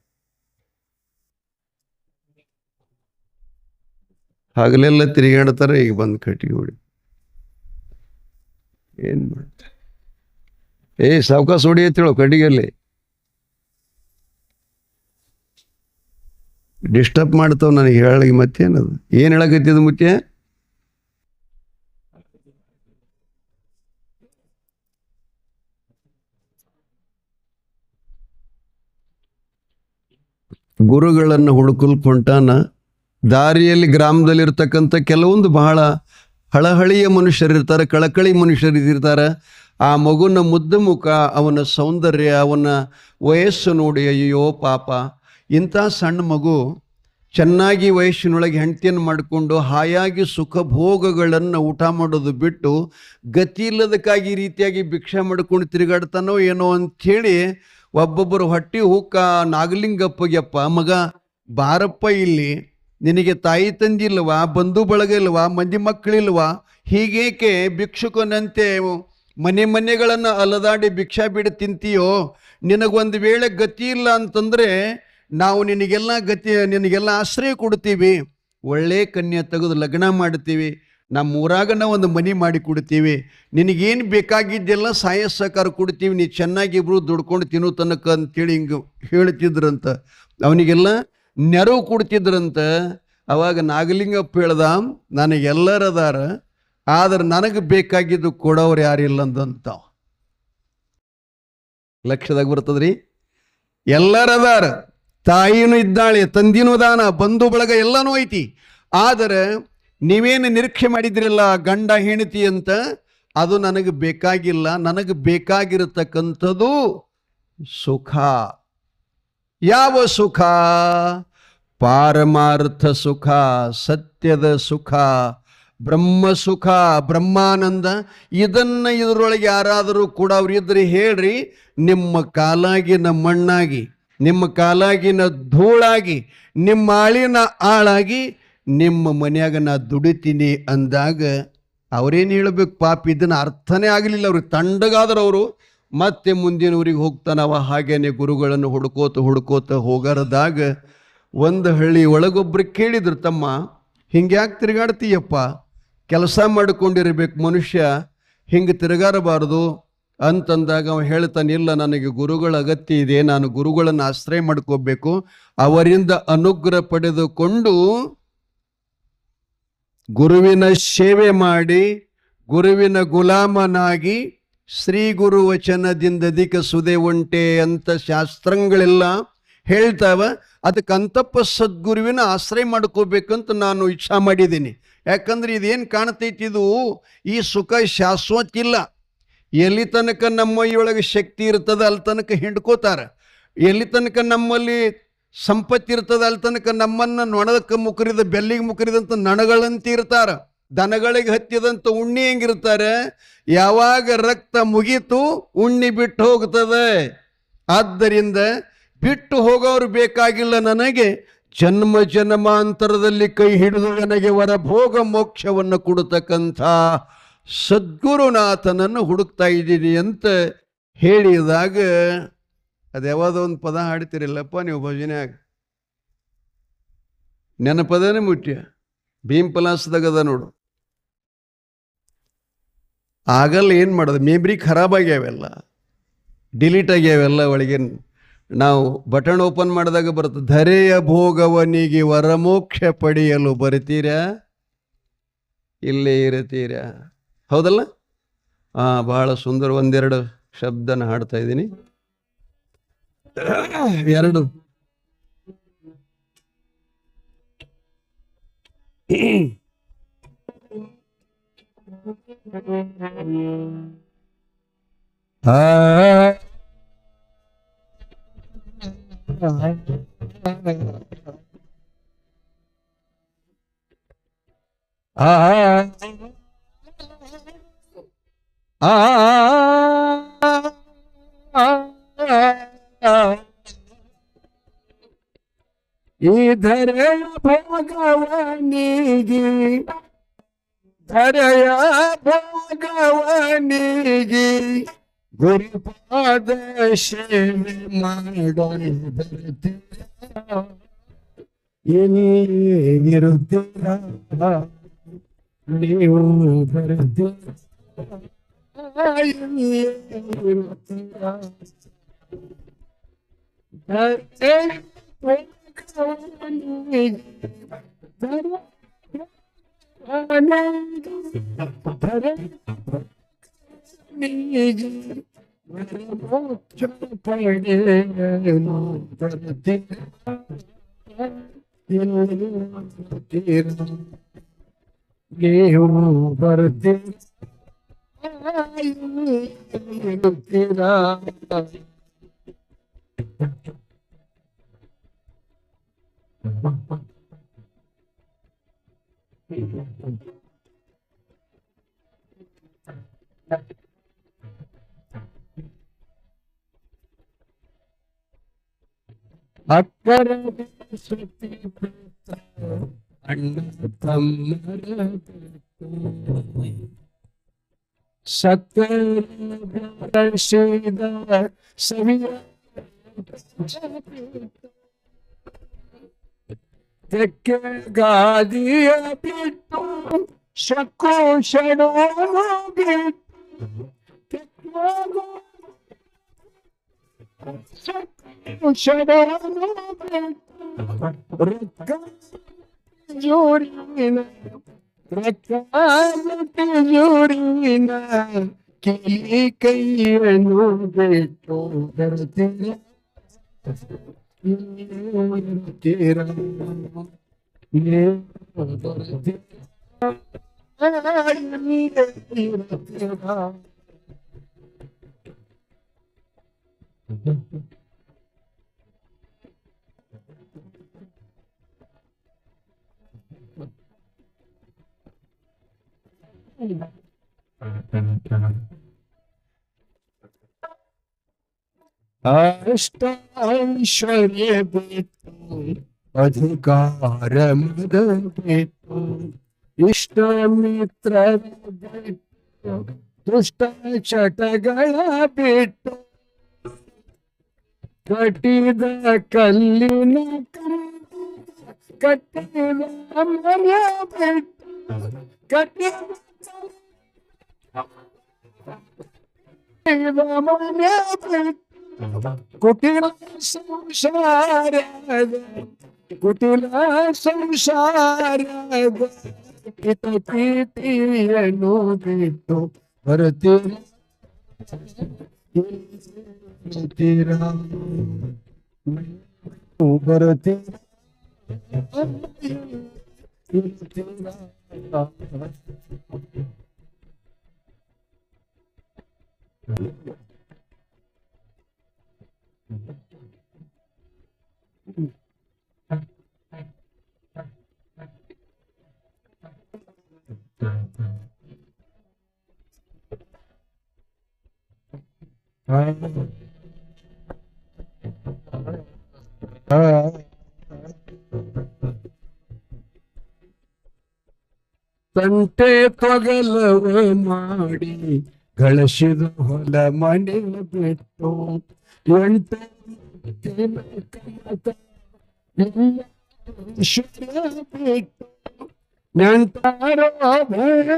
ಹಗಲೆಲ್ಲ ತಿರುಗಾಡ್ತಾರೆ, ಈಗ ಬಂದು ಕಟ್ಟಿಗೆ ಹೊಡಿ ಏನ್ ಮಾಡ್ತಾರೆ. ಸಾವಕಾಶ ಹೊಡಿ ಅಂತೇಳು ಕಟ್ಟಿಗೆಯಲ್ಲಿ ಡಿಸ್ಟರ್ಬ್ ಮಾಡ್ತಾವ ನನಗೆ ಹೇಳಿ. ಮತ್ತೇನದು ಏನು ಹೇಳಕತ್ತಿದ್ದು ಮುಖ್ಯ? ಗುರುಗಳನ್ನು ಹುಡುಕಲ್ಕೊಂಟಾನ. ದಾರಿಯಲ್ಲಿ ಗ್ರಾಮದಲ್ಲಿರ್ತಕ್ಕಂಥ ಕೆಲವೊಂದು ಬಹಳ ಹಳಹಳಿಯ ಮನುಷ್ಯರಿರ್ತಾರೆ, ಕಳಕಳಿ ಮನುಷ್ಯರಿರ್ತಾರೆ. ಆ ಮಗುನ ಮುದ್ದು ಮುಖ, ಅವನ ಸೌಂದರ್ಯ, ಅವನ ವಯಸ್ಸು ನೋಡಿ ಅಯ್ಯೋ ಪಾಪ, ಇಂಥ ಸಣ್ಣ ಮಗು ಚೆನ್ನಾಗಿ ವಯಸ್ಸಿನೊಳಗೆ ಹೆಂಡತಿಯನ್ನು ಮಾಡಿಕೊಂಡು ಹಾಯಾಗಿ ಸುಖ ಭೋಗಗಳನ್ನು ಊಟ ಮಾಡೋದು ಬಿಟ್ಟು ಗತಿ ಇಲ್ಲದಕ್ಕಾಗಿ ಈ ರೀತಿಯಾಗಿ ಭಿಕ್ಷೆ ಮಾಡ್ಕೊಂಡು ತಿರುಗಾಡ್ತಾನೋ ಏನೋ ಅಂಥೇಳಿ ಒಬ್ಬೊಬ್ಬರು ಹೊಟ್ಟಿ ಹೂಕ ನಾಗಲಿಂಗಪ್ಪಗೆಪ್ಪ ಮಗ ಬಾರಪ್ಪ ಇಲ್ಲಿ, ನಿನಗೆ ತಾಯಿ ತಂದಿಲ್ವಾ, ಬಂಧು ಬಳಗ ಇಲ್ವಾ, ಮಂದಿ ಮಕ್ಕಳಿಲ್ವಾ, ಹೀಗೇಕೆ ಭಿಕ್ಷುಕನಂತೆ ಮನೆಗಳನ್ನು ಅಲದಾಡಿ ಭಿಕ್ಷಾ ಬಿಡ ತಿಂತೀಯೋ, ನಿನಗೊಂದು ವೇಳೆ ಗತಿ ಇಲ್ಲ ಅಂತಂದರೆ ನಾವು ನಿನಗೆಲ್ಲ ಆಶ್ರಯ ಕೊಡ್ತೀವಿ, ಒಳ್ಳೆ ಕನ್ಯೆ ತೆಗೆದು ಲಗ್ನ ಮಾಡ್ತೀವಿ, ನಮ್ಮ ಊರಾಗ ನಾವು ಒಂದು ಮನೆ ಮಾಡಿ ಕೊಡ್ತೀವಿ, ನಿನಗೇನು ಬೇಕಾಗಿದ್ದೆಲ್ಲ ಸಹಾಯ ಸಹಕಾರ ಕೊಡ್ತೀವಿ, ನೀ ಚೆನ್ನಾಗಿ ಇಬ್ರು ದುಡ್ಕೊಂಡು ತಿನ್ನೋ ತನಕ ಅಂತೇಳಿ ಹಿಂಗೆ ಹೇಳ್ತಿದ್ರಂತ. ಅವನಿಗೆಲ್ಲ ನೆರವು ಕೊಡ್ತಿದ್ರಂತ. ಅವಾಗ ನಾಗಲಿಂಗಪ್ಪ ಹೇಳ್ದ, ನನಗೆಲ್ಲರದಾರ, ಆದ್ರೆ ನನಗೆ ಬೇಕಾಗಿದ್ದು ಕೊಡೋರು ಯಾರಿಲ್ಲ ಅಂದಂತ. ಲಕ್ಷದಾಗ ಬರ್ತದ್ರಿ, ಎಲ್ಲರದಾರ, ತಾಯಿನೂ ಇದ್ದಾಳೆ, ತಂದಿನೂ ದಾನ, ಬಂಧು ಬಳಗ ಎಲ್ಲನೂ ಐತಿ, ಆದರೆ ನೀವೇನು ನಿರೀಕ್ಷೆ ಮಾಡಿದ್ರಲ್ಲ ಗಂಡ ಹೆಂಡತಿ ಅಂತ, ಅದು ನನಗೆ ಬೇಕಾಗಿಲ್ಲ. ನನಗೆ ಬೇಕಾಗಿರತಕ್ಕಂಥದ್ದು ಸುಖ. ಯಾವ ಸುಖ? ಪಾರಮಾರ್ಥ ಸುಖ, ಸತ್ಯದ ಸುಖ, ಬ್ರಹ್ಮ ಸುಖ, ಬ್ರಹ್ಮಾನಂದ. ಇದರೊಳಗೆ ಯಾರಾದರೂ ಕೂಡ ಅವರಿದ್ದರೆ ಹೇಳ್ರಿ, ನಿಮ್ಮ ಕಾಲಾಗಿನ ಮಣ್ಣಾಗಿ, ನಿಮ್ಮ ಕಾಲಾಗಿನ ಧೂಳಾಗಿ, ನಿಮ್ಮ ಆಳಿನ ಆಳಾಗಿ ನಿಮ್ಮ ಮನ್ಯಾಗ ನಾ ದುಡಿತೀನಿ ಅಂದಾಗ ಅವ್ರೇನು ಹೇಳಬೇಕು ಪಾಪ? ಇದನ್ನು ಅರ್ಥನೇ ಆಗಲಿಲ್ಲ ಅವ್ರಿಗೆ. ತಂಡಗಾದ್ರೆ ಅವರು ಮತ್ತೆ ಮುಂದಿನ ಊರಿಗೆ ಹೋಗ್ತಾನವ. ಹಾಗೇನೆ ಗುರುಗಳನ್ನು ಹುಡ್ಕೋತ ಹೋಗರದಾಗ ಒಂದು ಹಳ್ಳಿ ಒಳಗೊಬ್ರು ಕೇಳಿದ್ರು, ತಮ್ಮ ಹಿಂಗ್ಯಾಕೆ ತಿರುಗಾಡ್ತೀಯಪ್ಪ? ಕೆಲಸ ಮಾಡಿಕೊಂಡಿರ್ಬೇಕು ಮನುಷ್ಯ, ಹಿಂಗೆ ತಿರುಗಾರಬಾರ್ದು ಅಂತಂದಾಗ ಅವ ಹೇಳ್ತಾನೆ, ಇಲ್ಲ ನನಗೆ ಗುರುಗಳ ಅಗತ್ಯ ಇದೆ, ನಾನು ಗುರುಗಳನ್ನು ಆಶ್ರಯ ಮಾಡ್ಕೋಬೇಕು, ಅವರಿಂದ ಅನುಗ್ರಹ ಪಡೆದುಕೊಂಡು ಗುರುವಿನ ಸೇವೆ ಮಾಡಿ ಗುರುವಿನ ಗುಲಾಮನಾಗಿ ಶ್ರೀ ಗುರು ವಚನದಿಂದ ಅಧಿಕ ಸುದೆ ಉಂಟೆ ಅಂತ ಶಾಸ್ತ್ರಗಳೆಲ್ಲ ಹೇಳ್ತಾವ. ಅದಕ್ಕೆ ಅಂತಪ್ಪ ಸದ್ಗುರುವಿನ ಆಶ್ರಯ ಮಾಡ್ಕೋಬೇಕಂತ ನಾನು ಇಚ್ಛಾ ಮಾಡಿದ್ದೀನಿ. ಯಾಕಂದ್ರೆ ಇದೇನು ಕಾಣ್ತೈತಿ, ಇದು ಈ ಸುಖ ಶಾಶ್ವತ ಇಲ್ಲ. ಎಲ್ಲಿ ತನಕ ನಮ್ಮ ಒಳಗೆ ಶಕ್ತಿ ಇರ್ತದೆ ಅಲ್ಲಿ ತನಕ ಹಿಂಡ್ಕೋತಾರೆ, ಎಲ್ಲಿ ತನಕ ನಮ್ಮಲ್ಲಿ ಸಂಪತ್ತಿ ಇರ್ತದೆ ಅಲ್ಲಿ ತನಕ ನಮ್ಮನ್ನು ನೊಣದಕ್ಕೆ ಮುಕರಿದ ಬೆಲ್ಲಿಗೆ ಮುಕರಿದಂಥ ನಣಗಳಂತ ಇರ್ತಾರ. ದನಗಳಿಗೆ ಹತ್ತಿದಂಥ ಉಣ್ಣಿ ಹೆಂಗಿರ್ತಾರೆ, ಯಾವಾಗ ರಕ್ತ ಮುಗೀತು ಉಣ್ಣಿ ಬಿಟ್ಟು ಹೋಗ್ತದೆ. ಆದ್ದರಿಂದ ಬಿಟ್ಟು ಹೋಗೋರು ಬೇಕಾಗಿಲ್ಲ ನನಗೆ, ಜನ್ಮ ಜನ್ಮಾಂತರದಲ್ಲಿ ಕೈ ಹಿಡಿದು ನನಗೆ ವರಭೋಗ ಮೋಕ್ಷವನ್ನು ಕೊಡತಕ್ಕಂಥ ಸದ್ಗುರುನಾಥನನ್ನು ಹುಡುಕ್ತಾ ಇದ್ದೀನಿ ಅಂತ ಹೇಳಿದಾಗ, ಅದು ಯಾವ್ದೋ ಒಂದು ಪದ ಹಾಡ್ತಿರಲ್ಲಪ್ಪ ನೀವು ಭಜನ್ಯಾಗ, ನೆನಪದನೇ ಮುಟ್ಯ, ಭೀಮ್ ಪಲಾಸದಾಗದ ನೋಡು. ಆಗಲ್ಲ ಏನು ಮಾಡೋದು, ಮೆಮ್ರಿ ಖರಾಬ್ ಆಗ್ಯಾವೆಲ್ಲ, ಡಿಲೀಟ್ ಆಗ್ಯಾವೆಲ್ಲ ಒಳಗೆ. ನಾವು ಬಟನ್ ಓಪನ್ ಮಾಡಿದಾಗ ಬರುತ್ತೆ, ಧರೆಯ ಭೋಗವನಿಗೆ ವರಮೋಕ್ಷ ಪಡೆಯಲು ಬರ್ತೀರಾ, ಇಲ್ಲೇ ಇರ್ತೀರಾ. ಹೌದಲ್ಲ? ಬಹಳ ಸುಂದರ. ಒಂದೆರಡು ಶಬ್ದನ ಹಾಡ್ತಾ ಇದ್ದೀನಿ. ಎರಡು ಧರೆಯ ಭಗವನಿಗೆ, ಧರೆಯ ಭಗವನಿಗೆ ಗುರುಪಾದ ಸೇವೆ ಮಾಡಲು ಬರ್ತೀರ, ಏನಿರುತ್ತೀರ ನೀವು ಬರ್ತೀರ, ಅಕ್ಕರ ಸುತ್ತಿ ಅಣ್ಣ ತಮ್ಮರ ಸಕ್ಕರ ಸವಿಯ ತೆಕ್ಕೆ ಗಾದಿಯ ಬಿಟ್ಟು ಶಕ್ಕು ಶಡೋ ಜೋರಿನ ಜೋರಿನ ಕಿಲಿ ಕೈಯನ್ನು ಬಿಟ್ಟು ಬರ್ತೀರ ಅಷ್ಟ ಐಶ್ವರ್ಯ ಬೇಕು, ಅಧಿಕಾರ ಮದ ಬೇಕು, ಇಷ್ಟ ಮಿತ್ರರ ಬಿಟ್ಟು, ದುಷ್ಟ ಚಟಗಳ ಬಿಟ್ಟು, ಕಟ್ಟಿದ ಕಲ್ಲಿನ ಕಟ್ಟಿದ ಮರ ಬಿಟ್ಟು, ಕಟ್ಟಿದ ಮನೆ ಬಿಟ್ಟು, ಕುಟಿಲ ಸಂಸಾರದ ಪ್ರೀತಿಯನ್ನು ಬಿಟ್ಟು ಬರ್ತೀರ ಬರ್ತೀರ ತಂಟೆ ತೊಗಲವ ಮಾಡಿ ಗಳಿಸಿದ ಹೊಲ ಮನೆ ಬಿಟ್ಟು ಎಂಟ ಬಿಟ್ಟು ನೆಂಟಾರ ಕೂಡ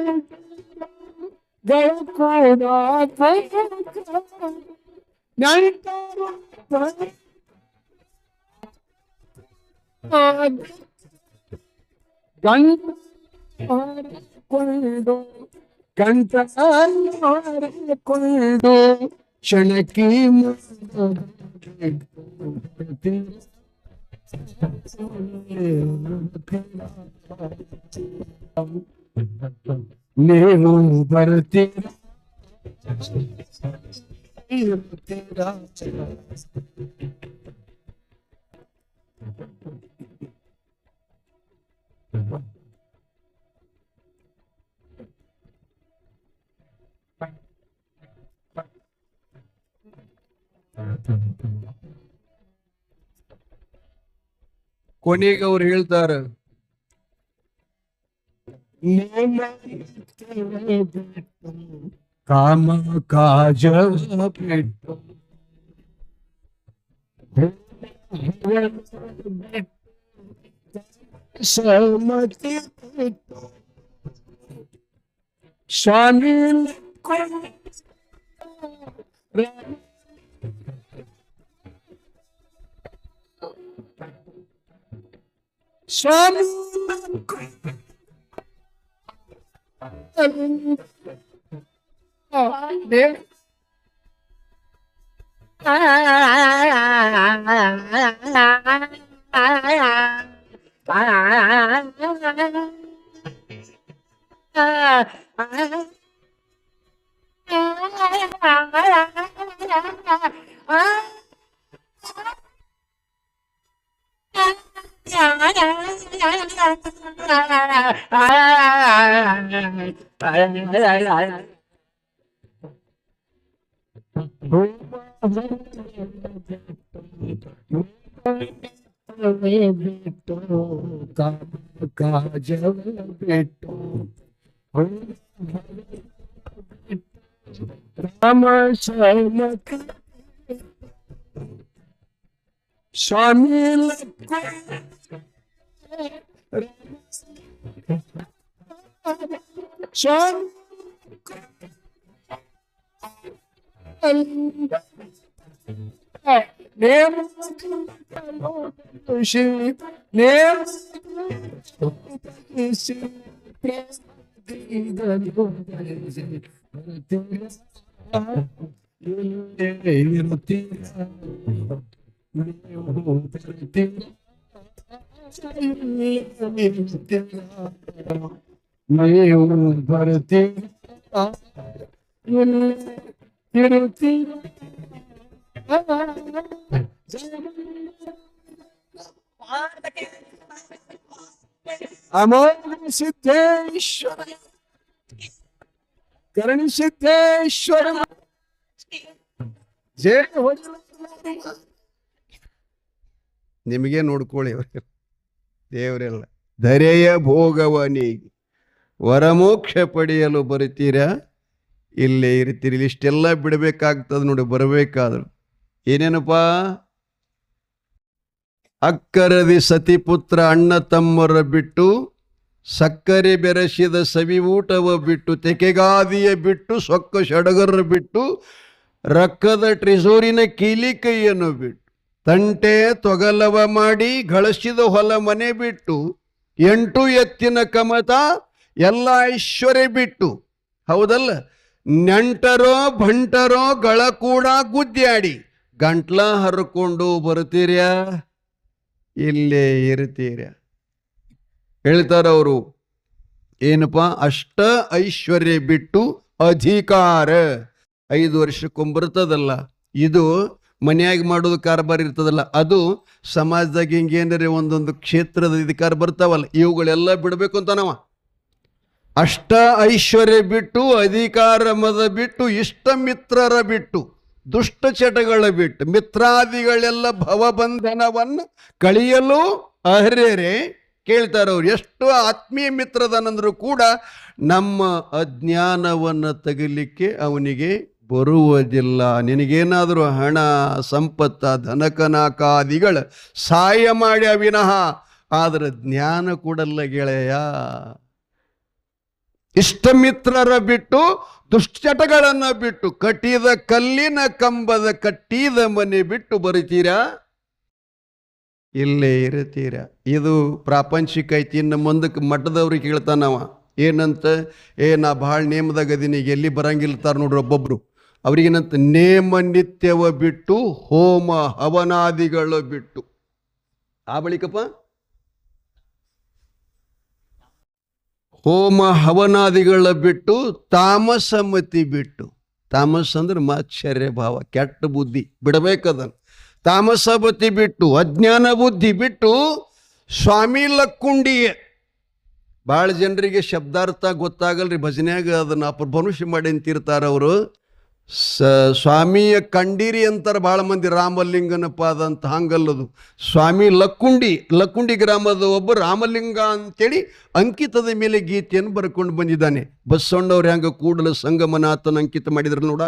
ಕೊಂಡು ಕಂಠಕೊಂಡು ಕ್ಷಣಕಿ ನೀವು ಬರ್ತೀರ ಕೊನೆಗೆ ಅವ್ರು ಹೇಳ್ತಾರ, ಕಾಮ ಕಾಜ ಬಿಟ್ಟು ಸಮತಿ ಬಿಟ್ಟು ಸ್ವಾಮಿ ಸ್ವಾಮಿ ಬಿಟ್ಟು ಕಾಜವ ಬಿಟ್ಟು ರಾಮ ಶ್ಯಾಮ ಸ್ವಾಮಿ ಸ್ವಾಮಿ ಅಮೋಘ ಸಿದ್ದೇಶ್ವರ ಕರಣಿ ಸಿದ್ದೇಶ್ವರ ಜಯ ನಿಮಗೆ ನೋಡ್ಕೊಳ್ಳಿ ದೇವರೆಲ್ಲ ಧರೆಯ ಭೋಗವನಿಗೆ ವರಮೋಕ್ಷ ಪಡೆಯಲು ಬರುತ್ತೀರಾ ಇಲ್ಲೇ ಇರ್ತೀರಿ. ಇಷ್ಟೆಲ್ಲ ಬಿಡಬೇಕಾಗ್ತದೆ ನೋಡಿ ಬರಬೇಕಾದ್ರು. ಏನೇನಪ್ಪ? ಅಕ್ಕರದಿ ಸತಿಪುತ್ರ ಅಣ್ಣ ತಮ್ಮರ ಬಿಟ್ಟು, ಸಕ್ಕರೆ ಬೆರೆಸಿದ ಸವಿ ಊಟವ ಬಿಟ್ಟು, ತೆಕೆಗಾದಿಯ ಬಿಟ್ಟು, ಸೊಕ್ಕ ಸಡಗರ ಬಿಟ್ಟು, ರಕ್ಕದ ಟ್ರೆಸೋರಿನ ಕೀಲಿ ಕೈಯನ್ನು ಬಿಟ್ಟು, ತಂಟೆ ತೊಗಲವ ಮಾಡಿ ಗಳಿಸಿದ ಹೊಲ ಮನೆ ಬಿಟ್ಟು, 8 ಎತ್ತಿನ ಕಮತ ಎಲ್ಲ ಐಶ್ವರ್ಯ ಬಿಟ್ಟು, ಹೌದಲ್ಲ, ನೆಂಟರೋ ಭಂಟರೋ ಗಳ ಕೂಡ ಗುದ್ದಾಡಿ ಗಂಟ್ಲ ಹರ್ಕೊಂಡು ಬರ್ತೀರ್ಯಾ ಇಲ್ಲೇ ಇರ್ತೀರ್ಯಾ? ಹೇಳ್ತಾರವರು ಏನಪ್ಪ, ಅಷ್ಟ ಐಶ್ವರ್ಯ ಬಿಟ್ಟು ಅಧಿಕಾರ 5 ವರ್ಷಕ್ಕೊಂಬರ್ತದಲ್ಲ, ಇದು ಮನ್ಯಾಗ ಮಾಡೋದು ಕಾರ್ಬಾರ್ ಇರ್ತದಲ್ಲ, ಅದು ಸಮಾಜದಾಗ ಹಿಂಗೇನರೆ ಒಂದೊಂದು ಕ್ಷೇತ್ರದ ಅಧಿಕಾರ ಬರ್ತಾವಲ್ಲ, ಇವುಗಳೆಲ್ಲ ಬಿಡಬೇಕು ಅಂತ ನಾವ. ಅಷ್ಟ ಐಶ್ವರ್ಯ ಬಿಟ್ಟು, ಅಧಿಕಾರ ಮದ ಬಿಟ್ಟು, ಇಷ್ಟ ಮಿತ್ರರ ಬಿಟ್ಟು, ದುಷ್ಟ ಚಟಗಳ ಬಿಟ್ಟು, ಮಿತ್ರಾದಿಗಳೆಲ್ಲ ಭವಬಂಧನವನ್ನು ಕಳಿಯಲು ಅರ್ಹರೇ. ಕೇಳ್ತಾರವ್ರು, ಎಷ್ಟು ಆತ್ಮೀಯ ಮಿತ್ರದನಂದ್ರು ಕೂಡ ನಮ್ಮ ಅಜ್ಞಾನವನ್ನು ತೆಗಿಲಿಕ್ಕೆ ಅವನಿಗೆ ಬರುವುದಿಲ್ಲ. ನಿನಗೇನಾದರೂ ಹಣ ಸಂಪತ್ತ ಧನಕನಕಾದಿಗಳ ಸಹಾಯ ಮಾಡಿ ವಿನಃ, ಆದರೆ ಜ್ಞಾನ ಕೊಡಲ್ಲ ಗೆಳೆಯ. ಇಷ್ಟ ಮಿತ್ರರ ಬಿಟ್ಟು, ದುಶ್ಚಟಗಳನ್ನು ಬಿಟ್ಟು, ಕಟ್ಟಿದ ಕಲ್ಲಿನ ಕಂಬದ ಕಟ್ಟಿದ ಮನೆ ಬಿಟ್ಟು ಬರುತ್ತೀರಾ ಇಲ್ಲೇ ಇರ್ತೀರಾ? ಇದು ಪ್ರಾಪಂಚಿಕ ಐತಿ. ಇನ್ನು ಮುಂದಕ್ಕೆ ಮಠದವ್ರಿಗೆ ಕೇಳ್ತಾನವ ಏನಂತ, ನಾ ಭಾಳ ನೇಮದಾಗ ಅದೀನಿ, ಎಲ್ಲಿ ಬರಂಗಿಲ್ತಾರ ನೋಡ್ರಿ ಒಬ್ಬೊಬ್ರು. ಅವ್ರಿಗೇನಂತ, ನೇಮ ನಿತ್ಯವ ಬಿಟ್ಟು, ಹೋಮ ಹವನಾದಿಗಳು ಬಿಟ್ಟು, ಆ ಬಳಿಕಪ್ಪ ಹೋಮ ಹವನಾದಿಗಳ ಬಿಟ್ಟು, ತಾಮಸಮತಿ ಬಿಟ್ಟು, ತಾಮಸ ಅಂದ್ರೆ ಮಾತ್ಸರ್ಯ ಭಾವ, ಕೆಟ್ಟ ಬುದ್ಧಿ ಬಿಡಬೇಕದನ್ನು. ತಾಮಸಮತಿ ಬಿಟ್ಟು, ಅಜ್ಞಾನ ಬುದ್ಧಿ ಬಿಟ್ಟು, ಸ್ವಾಮಿ ಲಕ್ಕುಂಡಿಯೇ. ಭಾಳ ಜನರಿಗೆ ಶಬ್ದಾರ್ಥ ಗೊತ್ತಾಗಲ್ರಿ, ಭಜನ್ಯಾಗ ಅದನ್ನು ಅಪಭ್ರಂಶ ಮಾಡಿ ಅಂತಿರ್ತಾರ ಅವರು. ಸ್ವಾಮಿಯ ಕಂಡೀರಿ ಅಂತಾರೆ ಭಾಳ ಮಂದಿ, ರಾಮಲಿಂಗನ ಪಾದ ಅಂತ. ಹಂಗಲ್ಲದು, ಸ್ವಾಮಿ ಲಕ್ಕುಂಡಿ ಗ್ರಾಮದ ಒಬ್ಬ ರಾಮಲಿಂಗ ಅಂತೇಳಿ ಅಂಕಿತದ ಮೇಲೆ ಗೀತೆಯನ್ನು ಬರ್ಕೊಂಡು ಬಂದಿದ್ದಾನೆ. ಬಸವಣ್ಣವ್ರು ಹೆಂಗೆ ಕೂಡಲ ಸಂಗಮನಾಥನ ಅಂಕಿತ ಮಾಡಿದ್ರು ನೋಡ,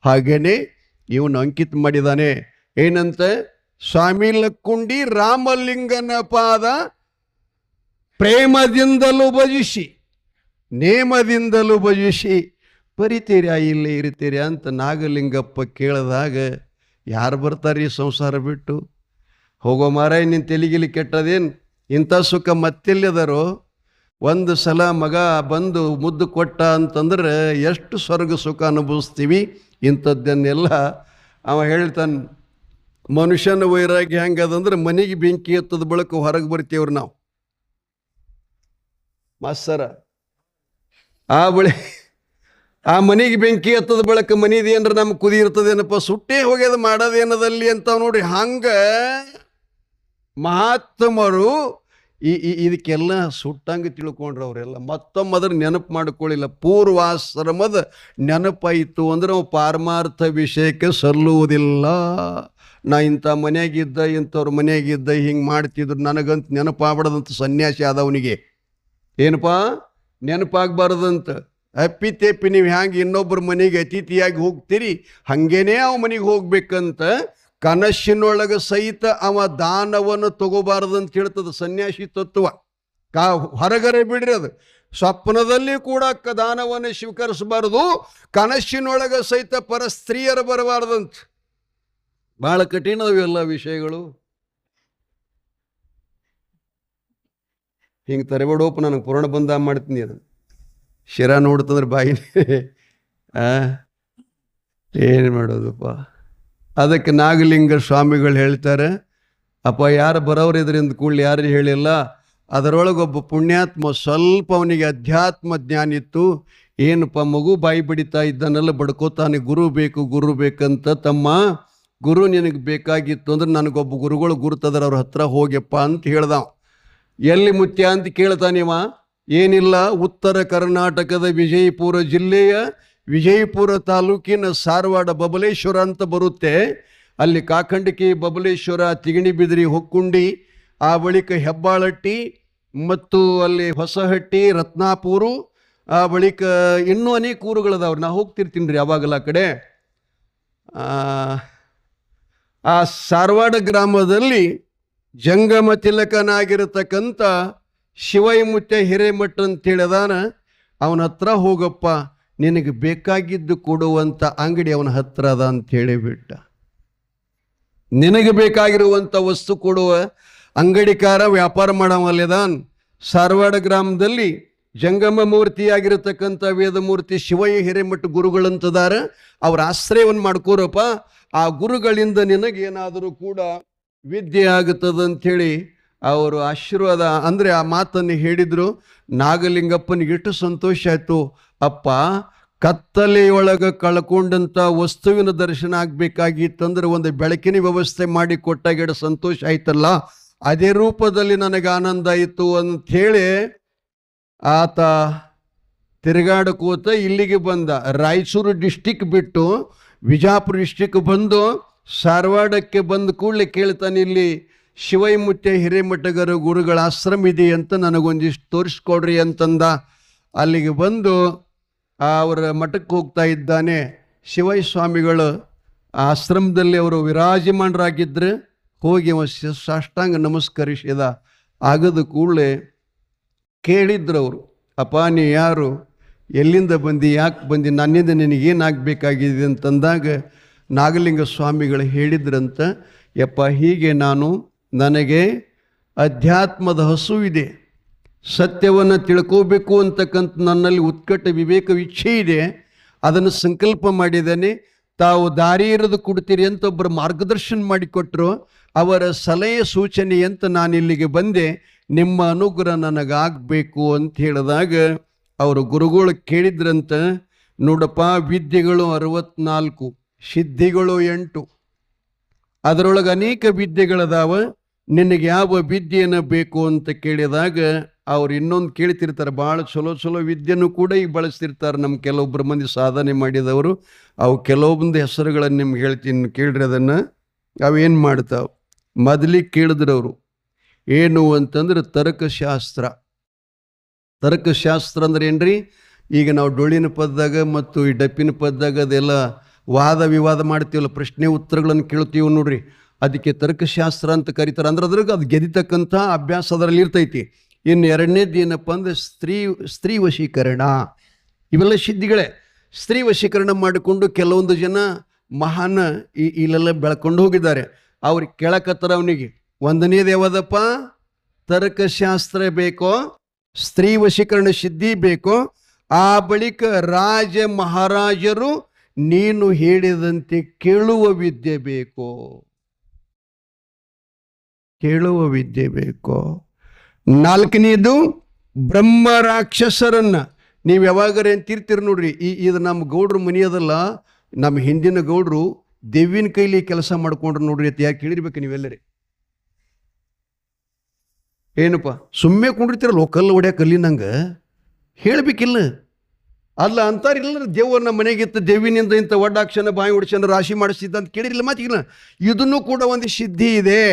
ಹಾಗೇನೆ ಇವನು ಅಂಕಿತ ಮಾಡಿದ್ದಾನೆ. ಏನಂತ, ಸ್ವಾಮಿ ಲಕ್ಕುಂಡಿ ರಾಮಲಿಂಗನ ಪಾದ ಪ್ರೇಮದಿಂದಲೂ ಭಜಿಸಿ, ನೇಮದಿಂದಲೂ ಭಜಿಸಿ ಬರಿತೀರ್ಯಾ ಇಲ್ಲೇ ಇರ್ತೀರ್ಯಾ ಅಂತ ನಾಗಲಿಂಗಪ್ಪ ಕೇಳಿದಾಗ, ಯಾರು ಬರ್ತಾರೆ ಈ ಸಂಸಾರ ಬಿಟ್ಟು? ಹೋಗೋ ಮಾರಾಯ, ನಿನ್ನ ತೆಲಿಗಿಲಿ ಕೆಟ್ಟದೇನು? ಇಂಥ ಸುಖ ಮತ್ತೆಲ್ಲದಾರೋ? ಒಂದು ಸಲ ಮಗ ಬಂದು ಮುದ್ದು ಕೊಟ್ಟ ಅಂತಂದ್ರೆ ಎಷ್ಟು ಸ್ವರ್ಗ ಸುಖ ಅನುಭವಿಸ್ತೀವಿ. ಇಂಥದ್ದನ್ನೆಲ್ಲ ಅವ ಹೇಳ್ತಾನೆ. ಮನುಷ್ಯನ ವೈರಾಗ್ಯ ಹೆಂಗದಂದ್ರೆ, ಮನೆಗೆ ಬೆಂಕಿ ಎತ್ತದ ಬಳಕ ಹೊರಗೆ ಬರ್ತೀವ್ರಿ ನಾವು ಮಾಸ್ತರ. ಆ ಮನೆಗೆ ಬೆಂಕಿ ಎತ್ತದ ಬಳಕ ಮನೆದು ಏನಾರ ನಮ್ಗೆ ಕುದಿ ಇರ್ತದೇನಪ್ಪ, ಸುಟ್ಟೇ ಹೋಗ್ಯದ ಮಾಡೋದೇನದಲ್ಲಿ ಅಂತ ನೋಡ್ರಿ. ಹಂಗೆ ಮಹಾತ್ಮರು ಇದಕ್ಕೆಲ್ಲ ಸುಟ್ಟಂಗೆ ತಿಳ್ಕೊಂಡ್ರು ಅವರೆಲ್ಲ. ಮತ್ತೊಮ್ಮದ್ರ ನೆನಪು ಮಾಡ್ಕೊಳ್ಳಿಲ್ಲ. ಪೂರ್ವಾಶ್ರಮದ ನೆನಪಾಯಿತು ಅಂದ್ರೆ ನಾವು ಪಾರಮಾರ್ಥ ವಿಷಯಕ್ಕೆ ಸಲ್ಲುವುದಿಲ್ಲ. ನಾ ಇಂಥ ಮನೆಯಾಗಿದ್ದ, ಇಂಥವ್ರ ಮನೆಯಾಗಿದ್ದ, ಹಿಂಗೆ ಮಾಡ್ತಿದ್ರು, ನನಗಂತ ನೆನಪಾಗ್ಬಾರ್ದಂತ ಸನ್ಯಾಸಿ ಆದವನಿಗೆ. ಏನಪ್ಪ ನೆನಪಾಗಬಾರ್ದಂತ. ಅಪ್ಪಿತೇಪಿ ನೀವು ಹ್ಯಾಂಗೆ ಇನ್ನೊಬ್ಬರ ಮನೆಗೆ ಅತಿಥಿಯಾಗಿ ಹೋಗ್ತೀರಿ ಹಾಗೇನೇ ಅವ ಮನೆಗೆ ಹೋಗ್ಬೇಕಂತ ಕನಸಿನೊಳಗೆ ಸಹಿತ ಅವ ದಾನವನ್ನು ತಗೋಬಾರ್ದಂತ ಹೇಳ್ತದೆ ಸನ್ಯಾಸಿ ತತ್ವ. ಹೊರಗರೆ ಬಿಡ್ರಿ, ಅದು ಸ್ವಪ್ನದಲ್ಲಿ ಕೂಡ ದಾನವನ್ನು ಸ್ವೀಕರಿಸಬಾರದು, ಕನಸಿನೊಳಗೆ ಸಹಿತ ಪರ ಸ್ತ್ರೀಯರು ಬರಬಾರ್ದಂತ. ಬಹಳ ಕಠಿಣವೆಲ್ಲ ವಿಷಯಗಳು. ಹಿಂಗೆ ತರಬೇಡೋಪ, ನನಗೆ ಪುರಾಣ ಬಂದ ಮಾಡ್ತೀನಿ. ಅದು ಶಿರಾ ನೋಡ್ತಂದ್ರೆ ಬಾಯಿನೇ ಏನು ಮಾಡೋದಪ್ಪ. ಅದಕ್ಕೆ ನಾಗಲಿಂಗ ಸ್ವಾಮಿಗಳು ಹೇಳ್ತಾರೆ, ಅಪ್ಪ ಯಾರು ಬರೋರು ಇದರಿಂದ ಕೂಡಲಿ ಯಾರು ಹೇಳಿಲ್ಲ. ಅದರೊಳಗೊಬ್ಬ ಪುಣ್ಯಾತ್ಮ ಸ್ವಲ್ಪ ಅವನಿಗೆ ಅಧ್ಯಾತ್ಮ ಜ್ಞಾನ ಇತ್ತು. ಏನಪ್ಪ ಮಗು ಬಾಯಿ ಬಡಿತಾ ಇದ್ದಾನೆಲ್ಲ ಬಡ್ಕೋತಾನೆ, ಗುರು ಬೇಕು ಗುರು ಬೇಕಂತ. ತಮ್ಮ ಗುರು ನಿನಗೆ ಬೇಕಾಗಿತ್ತು ಅಂದ್ರೆ ನನಗೊಬ್ಬ ಗುರುಗಳು ಗುರುತದ್ರ ಅವ್ರ ಹತ್ರ ಹೋಗ್ಯಪ್ಪ ಅಂತ ಹೇಳ್ದಾವ. ಎಲ್ಲಿ ಮುತ್ಯ ಅಂತ ಕೇಳ್ತಾನಿವ. ಏನಿಲ್ಲ, ಉತ್ತರ ಕರ್ನಾಟಕದ ವಿಜಯಪುರ ಜಿಲ್ಲೆಯ ವಿಜಯಪುರ ತಾಲೂಕಿನ ಸಾರವಾಡ ಬಬಲೇಶ್ವರ ಅಂತ ಬರುತ್ತೆ. ಅಲ್ಲಿ ಕಾಕಂಡಿಕಿ, ಬಬಲೇಶ್ವರ, ತಿಗಣಿಬಿದ್ರಿ, ಹೊಕ್ಕುಂಡಿ, ಆ ಬಳಿಕ ಹೆಬ್ಬಾಳಟ್ಟಿ ಮತ್ತು ಅಲ್ಲಿ ಹೊಸಹಟ್ಟಿ, ರತ್ನಾಪುರು, ಆ ಬಳಿಕ ಇನ್ನೂ ಅನೇಕ ಊರುಗಳದಾವ್ರು. ನಾ ಹೋಗ್ತಿರ್ತೀನಿ ರೀ ಅವಾಗಲ್ಲ ಆ ಕಡೆ. ಆ ಸಾರವಾಡ ಗ್ರಾಮದಲ್ಲಿ ಜಂಗಮ ತಿಲಕನಾಗಿರತಕ್ಕಂಥ ಶಿವಯ್ಯ ಮುತ್ಯ ಹಿರೇಮಠ ಅಂತ ಹೇಳಿದಾನ. ಅವನ ಹತ್ರ ಹೋಗಪ್ಪ, ನಿನಗೆ ಬೇಕಾಗಿದ್ದು ಕೊಡುವಂಥ ಅಂಗಡಿ ಅವನ ಹತ್ರ ಅದ ಅಂತ ಹೇಳಿಬಿಟ್ಟ. ನಿನಗೆ ಬೇಕಾಗಿರುವಂಥ ವಸ್ತು ಕೊಡುವ ಅಂಗಡಿಕಾರ, ವ್ಯಾಪಾರ ಮಾಡವಲ್ಲಿದಾನ್. ಸಾರವಾಡ ಗ್ರಾಮದಲ್ಲಿ ಜಂಗಮ ಮೂರ್ತಿಯಾಗಿರತಕ್ಕಂಥ ವೇದಮೂರ್ತಿ ಶಿವಯ್ಯ ಹಿರೇಮಠ ಗುರುಗಳಂತದಾರ. ಅವ್ರ ಆಶ್ರಯವನ್ನು ಮಾಡ್ಕೋರಪ್ಪ, ಆ ಗುರುಗಳಿಂದ ನಿನಗೇನಾದರೂ ಕೂಡ ವಿದ್ಯೆ ಆಗುತ್ತದಂಥೇಳಿ ಅವರು ಆಶೀರ್ವಾದ ಅಂದರೆ ಆ ಮಾತನ್ನು ಹೇಳಿದರು. ನಾಗಲಿಂಗಪ್ಪನಿಗೆ ಎಷ್ಟು ಸಂತೋಷ ಆಯಿತು. ಅಪ್ಪ, ಕತ್ತಲೆಯೊಳಗೆ ಕಳ್ಕೊಂಡಂಥ ವಸ್ತುವಿನ ದರ್ಶನ ಆಗಬೇಕಾಗಿತ್ತಂದ್ರೆ ಒಂದು ಬೆಳಕಿನ ವ್ಯವಸ್ಥೆ ಮಾಡಿ ಕೊಟ್ಟಾಗ ಎಷ್ಟು ಸಂತೋಷ ಆಯ್ತಲ್ಲ, ಅದೇ ರೂಪದಲ್ಲಿ ನನಗೆ ಆನಂದ ಆಯಿತು ಅಂಥೇಳಿ ಆತ ತಿರುಗಾಡಕೋತ ಇಲ್ಲಿಗೆ ಬಂದ. ರಾಯಚೂರು ಡಿಸ್ಟಿಕ್ ಬಿಟ್ಟು ವಿಜಾಪುರ ಡಿಸ್ಟಿಕ್ ಬಂದು ಸಾರವಾಡಕ್ಕೆ ಬಂದ ಕೂಡಲೇ ಕೇಳ್ತಾನೆ, ಇಲ್ಲಿ ಶಿವಯ್ಯ ಮುತ್ಯ ಹಿರೇಮಠಗರ ಗುರುಗಳ ಆಶ್ರಮ ಇದೆ ಅಂತ ನನಗೊಂದಿಷ್ಟು ತೋರಿಸ್ಕೊಡ್ರಿ ಅಂತಂದ. ಅಲ್ಲಿಗೆ ಬಂದು ಅವರ ಮಠಕ್ಕೆ ಹೋಗ್ತಾ ಇದ್ದಾನೆ. ಶಿವಯ್ಯ ಸ್ವಾಮಿಗಳು ಆಶ್ರಮದಲ್ಲಿ ಅವರು ವಿರಾಜಮಾನರಾಗಿದ್ದರು. ಹೋಗಿ ಸಾಷ್ಟಾಂಗ ನಮಸ್ಕರಿಸಿದ. ಆಗದ ಕೂಡಲೇ ಕೇಳಿದ್ರು ಅವರು, ಅಪ್ಪ ನೀ ಯಾರು, ಎಲ್ಲಿಂದ ಬಂದು, ಯಾಕೆ ಬಂದು, ನನ್ನಿಂದ ನಿನಗೇನಾಗಬೇಕಾಗಿದೆ ಅಂತಂದಾಗ ನಾಗಲಿಂಗ ಸ್ವಾಮಿಗಳು ಹೇಳಿದ್ರಂತ, ಯಪ್ಪ ಹೀಗೆ ನನಗೆ ಅಧ್ಯಾತ್ಮದ ಹಸು ಇದೆ, ಸತ್ಯವನ್ನು ತಿಳ್ಕೋಬೇಕು ಅಂತಕ್ಕಂಥ ನನ್ನಲ್ಲಿ ಉತ್ಕಟ ವಿವೇಕ ಇಚ್ಛೆ ಇದೆ, ಅದನ್ನು ಸಂಕಲ್ಪ ಮಾಡಿದ್ದೇನೆ. ತಾವು ದಾರಿ ಇರೋದು ಕೊಡ್ತೀರಿ ಅಂತ ಒಬ್ಬರು ಮಾರ್ಗದರ್ಶನ ಮಾಡಿಕೊಟ್ರು. ಅವರ ಸಲಹೆ ಸೂಚನೆ ಅಂತ ನಾನು ಇಲ್ಲಿಗೆ ಬಂದೆ, ನಿಮ್ಮ ಅನುಗ್ರಹ ನನಗಾಗಬೇಕು ಅಂತ ಹೇಳಿದಾಗ ಅವರು ಗುರುಗಳು ಕೇಳಿದ್ರಂತ, ನೋಡಪ್ಪ ವಿದ್ಯೆಗಳು 64, ಸಿದ್ಧಿಗಳು 8, ಅದರೊಳಗೆ ಅನೇಕ ವಿದ್ಯೆಗಳದಾವ, ನಿನಗೆ ಯಾವ ವಿದ್ಯೆಯನ್ನು ಬೇಕು ಅಂತ ಕೇಳಿದಾಗ ಅವ್ರು ಇನ್ನೊಂದು ಕೇಳ್ತಿರ್ತಾರೆ, ಭಾಳ ಚಲೋ ವಿದ್ಯೆನೂ ಕೂಡ ಈಗ ಬಳಸ್ತಿರ್ತಾರೆ ನಮ್ಮ ಕೆಲವೊಬ್ಬರು ಮಂದಿ ಸಾಧನೆ ಮಾಡಿದವರು. ಅವು ಕೆಲವೊಂದು ಹೆಸರುಗಳನ್ನು ನಿಮ್ಗೆ ಹೇಳ್ತೀನಿ, ಕೇಳ್ರಿ ಅದನ್ನು. ಅವೇನು ಮಾಡ್ತಾವೆ ಮೊದಲಿಗೆ ಕೇಳಿದ್ರು ಅವರು, ಏನು ಅಂತಂದ್ರೆ ತರ್ಕಶಾಸ್ತ್ರ. ತರ್ಕಶಾಸ್ತ್ರ ಅಂದ್ರೆ ಏನ್ರಿ, ಈಗ ನಾವು ಡೊಳ್ಳಿನ ಪದದಾಗ ಮತ್ತು ಈ ಡಪ್ಪಿನ ಪದದಾಗ ಅದೆಲ್ಲ ವಾದ ವಿವಾದ ಮಾಡ್ತೀವಲ್ಲ, ಪ್ರಶ್ನೆ ಉತ್ತರಗಳನ್ನು ಕೇಳ್ತೀವಿ ನೋಡ್ರಿ, ಅದಕ್ಕೆ ತರ್ಕಶಾಸ್ತ್ರ ಅಂತ ಕರೀತಾರೆ. ಅಂದ್ರೆ ಅದ್ರಾಗ ಅದು ಗೆದಿತಕ್ಕಂಥ ಅಭ್ಯಾಸ ಅದರಲ್ಲಿ ಇರ್ತೈತಿ. ಇನ್ನು ಎರಡನೇದು ಏನಪ್ಪ ಅಂದರೆ ಸ್ತ್ರೀ ವಶೀಕರಣ. ಇವೆಲ್ಲ ಸಿದ್ಧಿಗಳೇ. ಸ್ತ್ರೀ ವಶೀಕರಣ ಮಾಡಿಕೊಂಡು ಕೆಲವೊಂದು ಜನ ಮಹಾನ್ ಇಲ್ಲೆಲ್ಲ ಬೆಳ್ಕೊಂಡು ಹೋಗಿದ್ದಾರೆ. ಅವ್ರಿಗೆ ಕೇಳಕತ್ತಾರ ಅವನಿಗೆ, ಒಂದನೇದು ಯಾವದಪ್ಪ, ತರ್ಕಶಾಸ್ತ್ರ ಬೇಕೋ, ಸ್ತ್ರೀ ವಶೀಕರಣ ಸಿದ್ಧಿ ಬೇಕೋ, ಆ ಬಳಿಕ ರಾಜ ಮಹಾರಾಜರು ನೀನು ಹೇಳಿದಂತೆ ಕೇಳುವ ವಿದ್ಯೆ ಬೇಕೋ, ಕೇಳುವ ವಿದ್ಯೆ ಬೇಕೋ. ನಾಲ್ಕನೇದು ಬ್ರಹ್ಮ ರಾಕ್ಷಸರನ್ನ ನೀವು ಯಾವಾಗರೆ ಅಂತಿರ್ತೀರಿ ನೋಡ್ರಿ. ಇದು ನಮ್ಮ ಗೌಡ್ರು ಮನೆಯದಲ್ಲ, ನಮ್ಮ ಹಿಂದಿನ ಗೌಡ್ರು ದೇವಿನ ಕೈಲಿ ಕೆಲಸ ಮಾಡ್ಕೊಂಡ್ರು ನೋಡ್ರಿ ಅಂತ ಯಾಕೆ ಕೇಳಿರ್ಬೇಕು ನೀವೆಲ್ಲರಿ. ಏನಪ್ಪ ಸುಮ್ಮನೆ ಕುಂಡಿರ್ತಿರಲ್ಲ ಕಲ್ಲು ಹೊಡ್ಯಾಕ ಕಲ್ಲಿನಂಗೆ ಹೇಳಬೇಕಿಲ್ಲ. ಅಲ್ಲ ಅಂತಾರಿಲ್ಲ, ದೇವ್ರನ್ನ ಮನೆಗಿತ್ತು ದೇವಿನಿಂದ ಇಂಥ ಒಡ್ಡಾಕ್ಷಣ ಬಾಯಿ ಹೊಡ್ಸನ ರಾಶಿ ಮಾಡಿಸಿದ್ದ ಅಂತ ಕೇಳಿರಲಿಲ್ಲ. ಮಾತಿಗಿಲ್ಲ, ಇದನ್ನು ಕೂಡ ಒಂದು ಸಿದ್ಧಿ ಇದೆ.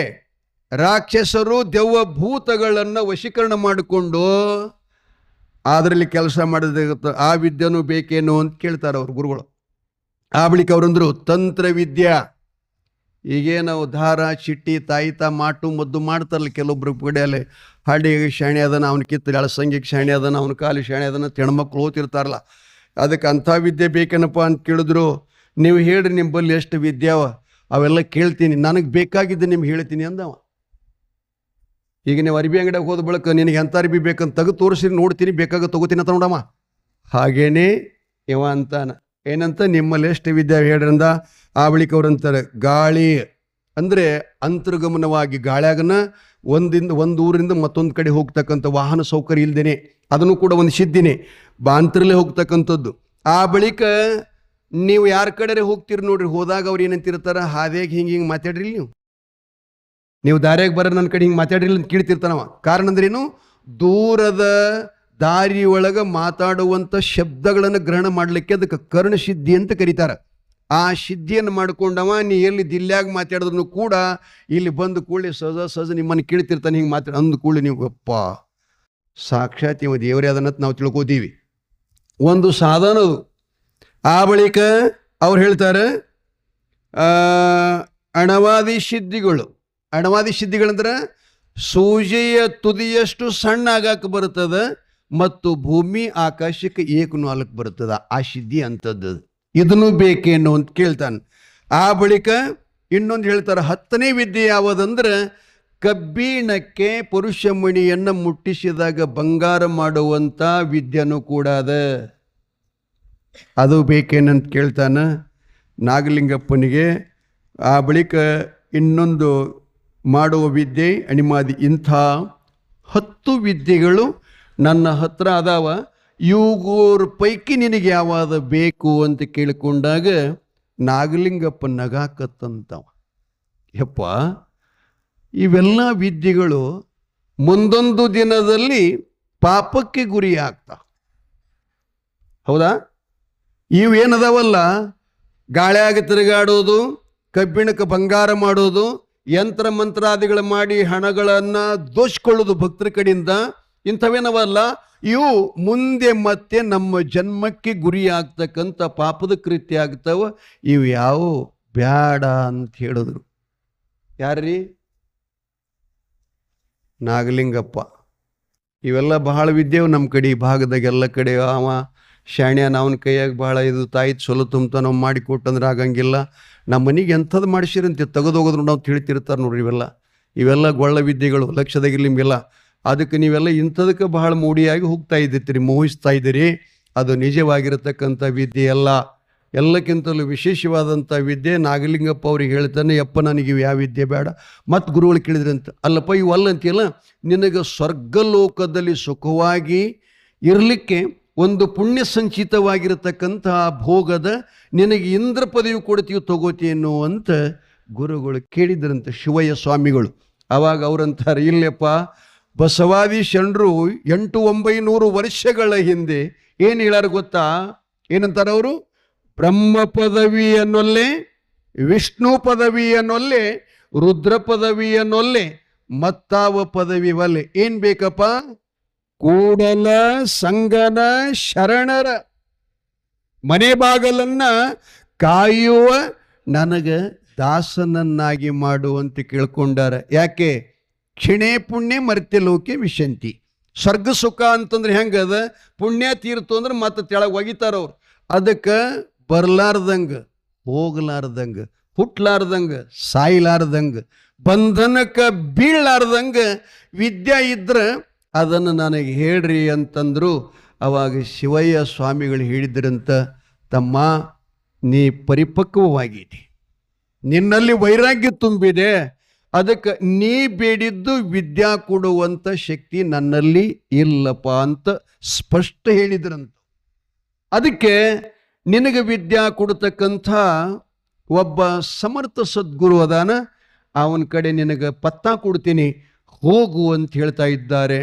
ರಾಕ್ಷಸರು ದೆವ್ವ ಭೂತಗಳನ್ನು ವಶೀಕರಣ ಮಾಡಿಕೊಂಡು ಅದರಲ್ಲಿ ಕೆಲಸ ಮಾಡಿದ ಆ ವಿದ್ಯೆನೂ ಬೇಕೇನೋ ಅಂತ ಕೇಳ್ತಾರೆ ಅವ್ರ ಗುರುಗಳು. ಆ ಬಳಿಕ ಅವರಂದ್ರು ತಂತ್ರವಿದ್ಯಾ. ಈಗೇ ನಾವು ದಾರ ಚಿಟ್ಟಿ ತಾಯಿತ ಮಾಟು ಮದ್ದು ಮಾಡ್ತಾರಲ್ಲ ಕೆಲವೊಬ್ರು ಕಡೆಯಲ್ಲಿ. ಹಾಡಿಗೆ ಶಾಣೆ ಅದನ, ಅವನ ಕಿತ್ತಲಿ ಅಳಸಂಗಿಗೆ ಶಾಣೆ ಅದನ, ಅವನ ಕಾಲು ಶಾಣೆ ಅದನ, ಹೆಣ್ಮಕ್ಳು ಓದ್ತಿರ್ತಾರಲ್ಲ. ಅದಕ್ಕೆ ಅಂಥ ವಿದ್ಯೆ ಬೇಕೇನಪ್ಪ ಅಂತ ಕೇಳಿದ್ರು. ನೀವು ಹೇಳ್ರಿ ನಿಮ್ಮಲ್ಲಿ ಎಷ್ಟು ವಿದ್ಯಾವ, ಅವೆಲ್ಲ ಕೇಳ್ತೀನಿ, ನನಗೆ ಬೇಕಾಗಿದ್ದು ನಿಮ್ಗೆ ಹೇಳ್ತೀನಿ ಅಂದವ. ಈಗ ನೀವು ಅರ್ಬಿ ಅಂಗಡಿಯಾಗ ಹೋದ ಬಳಿಕ ನಿನಗೆ ಎಂಥ ಅರ್ಬಿ ಬೇಕಂತ ತೆಗೆದು ತೋರಿಸಿ ನೋಡ್ತೀನಿ, ಬೇಕಾಗ ತೊಗೋತೀನಿ ಅಂತ ನೋಡಮ್ಮ. ಹಾಗೇನೇ ಇವ ಅಂತಾನ. ಏನಂತ ನಿಮ್ಮಲ್ಲಿ ಎಷ್ಟು ವಿದ್ಯೆ ಹೇಳ್ರಂದ. ಆ ಬಳಿಕ ಅವ್ರಂತಾರೆ ಗಾಳಿ ಅಂದರೆ ಅಂತರ್ಗಮನವಾಗಿ ಗಾಳ್ಯಾಗನ ಒಂದು ಊರಿಂದ ಮತ್ತೊಂದು ಕಡೆ ಹೋಗ್ತಕ್ಕಂಥ ವಾಹನ ಸೌಕರ್ಯ ಇಲ್ದೇನೆ, ಅದನ್ನು ಕೂಡ ಒಂದು ಸಿದ್ಧಿನೇ, ಬಾಂತರಲ್ಲೇ ಹೋಗ್ತಕ್ಕಂಥದ್ದು. ಆ ಬಳಿಕ ನೀವು ಯಾರ ಕಡೆ ಹೋಗ್ತೀರಿ ನೋಡ್ರಿ, ಹೋದಾಗ ಅವ್ರು ಏನಂತಿರ್ತಾರ, ಹಾದಿಯಾಗಿ ಹಿಂಗೆ ಮಾತಾಡ್ರಿ, ನೀವು ದಾರಿಯಾಗಿ ಬರೋ ನನ್ನ ಕಡೆ ಹಿಂಗೆ ಮಾತಾಡ್ರಿಲ್ಲ ಅಂತ ಕೇಳ್ತಿರ್ತಾನವ. ಕಾರಣ ಅಂದ್ರೇನು, ದೂರದ ದಾರಿ ಒಳಗೆ ಮಾತಾಡುವಂಥ ಶಬ್ದಗಳನ್ನು ಗ್ರಹಣ ಮಾಡಲಿಕ್ಕೆ ಅದಕ್ಕೆ ಕರ್ಣಸಿದ್ಧಿ ಅಂತ ಕರೀತಾರೆ. ಆ ಸಿದ್ಧಿಯನ್ನು ಮಾಡ್ಕೊಂಡವ ನೀ ಎಲ್ಲಿ ದಿಲ್ಲ್ಯಾಗ ಮಾತಾಡಿದ್ರು ಕೂಡ ಇಲ್ಲಿ ಬಂದು ಕೂಡಲೇ ಸಹಜ ನಿಮ್ಮನ್ನು ಕೇಳ್ತಿರ್ತಾನೆ. ಹಿಂಗೆ ಅಂದು ಕೂಡಲೇ ನೀವು ಅಪ್ಪ ಸಾಕ್ಷಾತ್ ಇವ ದೇವರೇ ಅದನ್ನಂತ ನಾವು ತಿಳ್ಕೋತೀವಿ. ಒಂದು ಸಾಧನ ಅದು. ಆ ಬಳಿಕ ಅವ್ರು ಹೇಳ್ತಾರೆ ಅಣವಾದಿ ಸಿದ್ಧಿಗಳಂದ್ರೆ ಸೂಜಿಯ ತುದಿಯಷ್ಟು ಸಣ್ಣ ಆಗಾಕ ಬರ್ತದೆ ಮತ್ತು ಭೂಮಿ ಆಕಾಶಕ್ಕೆ 1.4 ಬರ್ತದ. ಆ ಸಿದ್ಧಿ ಅಂಥದ್ದು. ಇದನ್ನು ಬೇಕೇನು ಅಂತ ಕೇಳ್ತಾನೆ. ಆ ಬಳಿಕ ಇನ್ನೊಂದು ಹೇಳ್ತಾರೆ, 10ನೇ ವಿದ್ಯೆ ಯಾವುದಂದ್ರೆ ಕಬ್ಬಿಣಕ್ಕೆ ಪುರುಷ ಮಣಿಯನ್ನು ಮುಟ್ಟಿಸಿದಾಗ ಬಂಗಾರ ಮಾಡುವಂಥ ವಿದ್ಯೆನೂ ಕೂಡ ಅದ. ಅದು ಬೇಕೇನಂತ ಕೇಳ್ತಾನೆ ನಾಗಲಿಂಗಪ್ಪನಿಗೆ. ಆ ಬಳಿಕ ಇನ್ನೊಂದು ಮಾಡುವ ವಿದ್ಯೆ ಅಣಿಮಾದಿ. ಇಂಥ 10 ವಿದ್ಯೆಗಳು ನನ್ನ ಹತ್ರ ಅದಾವ, ಇವುಗಳ ಪೈಕಿ ನಿನಗೆ ಯಾವಾಗ ಬೇಕು ಅಂತ ಕೇಳಿಕೊಂಡಾಗ ನಾಗಲಿಂಗಪ್ಪ ನಗಾಕತ್ತಂತವ. ಯಪ್ಪ ಇವೆಲ್ಲ ವಿದ್ಯೆಗಳು ಮುಂದೊಂದು ದಿನದಲ್ಲಿ ಪಾಪಕ್ಕೆ ಗುರಿ ಆಗ್ತಾವ. ಹೌದಾ? ಇವೇನದಾವಲ್ಲ, ಗಾಳಿಯಾಗ ತಿರುಗಾಡೋದು, ಕಬ್ಬಿಣಕ್ಕೆ ಬಂಗಾರ ಮಾಡೋದು, ಯಂತ್ರ ಮಂತ್ರಾದಿಗಳು ಮಾಡಿ ಹಣಗಳನ್ನು ದೋಚ್ಕೊಳ್ಳೋದು ಭಕ್ತರ ಕಡೆಯಿಂದ, ಇಂಥವೇನವಲ್ಲ, ಇವು ಮುಂದೆ ಮತ್ತೆ ನಮ್ಮ ಜನ್ಮಕ್ಕೆ ಗುರಿ ಆಗ್ತಕ್ಕಂಥ ಪಾಪದ ಕೃತ್ಯ ಆಗ್ತಾವ. ಇವು ಯಾವ ಬ್ಯಾಡ ಅಂತ ಹೇಳಿದ್ರು. ಯಾರ್ರೀ? ನಾಗಲಿಂಗಪ್ಪ. ಇವೆಲ್ಲ ಬಹಳ ವಿದ್ಯೆವು ನಮ್ಮ ಕಡೆ ಭಾಗದಾಗ ಎಲ್ಲ ಕಡೆ. ಅವ ಶಾಣ್ಯಾನ, ಅವನ ಕೈಯಾಗ ಭಾಳ ಇದು ತಾಯಿ ಚೊಲೋ ತುಂಬ ನಾವು ಮಾಡಿ ಕೊಟ್ಟಂದ್ರೆ ಆಗಂಗಿಲ್ಲ. ನಮ್ಮ ಮನೆಗೆ ಎಂಥದ್ದು ಮಾಡಿಸಿರಂತೆ ತೆಗೆದೋಗೋದ್ರು ನಾವು ತಿಳಿತಿರ್ತಾರೆ ನೋಡ್ರಿ. ಇವೆಲ್ಲ ಗೊಳ್ಳ ವಿದ್ಯೆಗಳು, ಲಕ್ಷದಾಗಿರ್ಲಿ ನಿಮಗೆಲ್ಲ. ಅದಕ್ಕೆ ನೀವೆಲ್ಲ ಇಂಥದಕ್ಕೆ ಬಹಳ ಮೂಡಿಯಾಗಿ ಹೋಗ್ತಾ ಇದ್ದೀರಿ, ಮೋಹಿಸ್ತಾ ಇದ್ದೀರಿ. ಅದು ನಿಜವಾಗಿರತಕ್ಕಂಥ ವಿದ್ಯೆ ಅಲ್ಲ. ಎಲ್ಲಕ್ಕಿಂತಲೂ ವಿಶೇಷವಾದಂಥ ವಿದ್ಯೆ. ನಾಗಲಿಂಗಪ್ಪ ಅವ್ರಿಗೆ ಹೇಳ್ತಾನೆ, ಯಪ್ಪ ನನಗೆ ಯಾವ ವಿದ್ಯೆ ಬೇಡ. ಮತ್ತು ಗುರುಗಳು ಕೇಳಿದ್ರಂತ, ಅಲ್ಲಪ್ಪ ಇವು ಅಲ್ಲಂತಿಲ್ಲ, ನಿನಗೆ ಸ್ವರ್ಗಲೋಕದಲ್ಲಿ ಸುಖವಾಗಿ ಇರಲಿಕ್ಕೆ ಒಂದು ಪುಣ್ಯ ಸಂಚಿತವಾಗಿರತಕ್ಕಂಥ ಭೋಗದ ನಿನಗೆ ಇಂದ್ರ ಪದವಿ ಕೊಡ್ತೀವಿ, ತಗೋತೀನೋ ಅಂತ ಗುರುಗಳು ಕೇಳಿದ್ರಂತೆ, ಶಿವಯ್ಯ ಸ್ವಾಮಿಗಳು. ಆವಾಗ ಅವರಂತಾರೆ, ಇಲ್ಲಪ್ಪ ಬಸವಾದಿ ಶರಣರು 800-900 ವರ್ಷಗಳ ಹಿಂದೆ ಏನು ಹೇಳ್ಯಾರ ಗೊತ್ತಾ? ಏನಂತಾರೆ ಅವರು? ಬ್ರಹ್ಮ ಪದವಿಯನ್ನೊಲ್ಲೆ, ವಿಷ್ಣು ಪದವಿಯನ್ನೊಲ್ಲೆ, ರುದ್ರ ಪದವಿಯನ್ನೊಲ್ಲೆ, ಮತ್ತಾವ ಪದವಿ ಒಲ್ಲೆ. ಏನು ಬೇಕಪ್ಪ? ಕೂಡಲ ಸಂಗನ ಶರಣರ ಮನೆ ಬಾಗಲನ್ನ ಕಾಯುವ ನನಗೆ ದಾಸನನ್ನಾಗಿ ಮಾಡುವಂತ ಕೇಳ್ಕೊಂಡಾರ. ಯಾಕೆ? ಕ್ಷಣೇ ಪುಣ್ಯ ಮರ್ತ್ಯ ಲೋಕೆ ವಿಶಂತಿ. ಸ್ವರ್ಗ ಸುಖ ಅಂತಂದ್ರೆ ಹೆಂಗದ? ಪುಣ್ಯ ತೀರ್ತು ಅಂದ್ರೆ ಮತ್ತೆ ತೆಳಗೆ ಒಗಿತಾರವ್ರು. ಅದಕ್ಕೆ ಬರ್ಲಾರ್ದಂಗೆ, ಹೋಗ್ಲಾರ್ದಂಗೆ, ಹುಟ್ಲಾರ್ದಂಗೆ, ಸಾಯ್ಲಾರ್ದಂಗೆ, ಬಂಧನಕ್ಕೆ ಬೀಳಲಾರ್ದಂಗೆ ವಿದ್ಯೆ ಇದ್ರೆ ಅದನ್ನು ನನಗೆ ಹೇಳ್ರಿ ಅಂತಂದರು. ಅವಾಗ ಶಿವಯ್ಯ ಸ್ವಾಮಿಗಳು ಹೇಳಿದ್ರಂತ, ತಮ್ಮ ನೀ ಪರಿಪಕ್ವವಾಗಿದ್ದಿ, ನಿನ್ನಲ್ಲಿ ವೈರಾಗ್ಯ ತುಂಬಿದೆ, ಅದಕ್ಕೆ ನೀ ಬೇಡಿದ್ದು ವಿದ್ಯಾ ಕೊಡುವಂಥ ಶಕ್ತಿ ನನ್ನಲ್ಲಿ ಇಲ್ಲಪ್ಪ ಅಂತ ಸ್ಪಷ್ಟ ಹೇಳಿದ್ರಂತ. ಅದಕ್ಕೆ ನಿನಗೆ ವಿದ್ಯಾ ಕೊಡ್ತಕ್ಕಂಥ ಒಬ್ಬ ಸಮರ್ಥ ಸದ್ಗುರು ಅದಾನ, ಅವನ ಕಡೆ ನಿನಗೆ ಪತ್ತ ಕೊಡ್ತೀನಿ, ಹೋಗು ಅಂತ ಹೇಳ್ತಾ ಇದ್ದಾರೆ.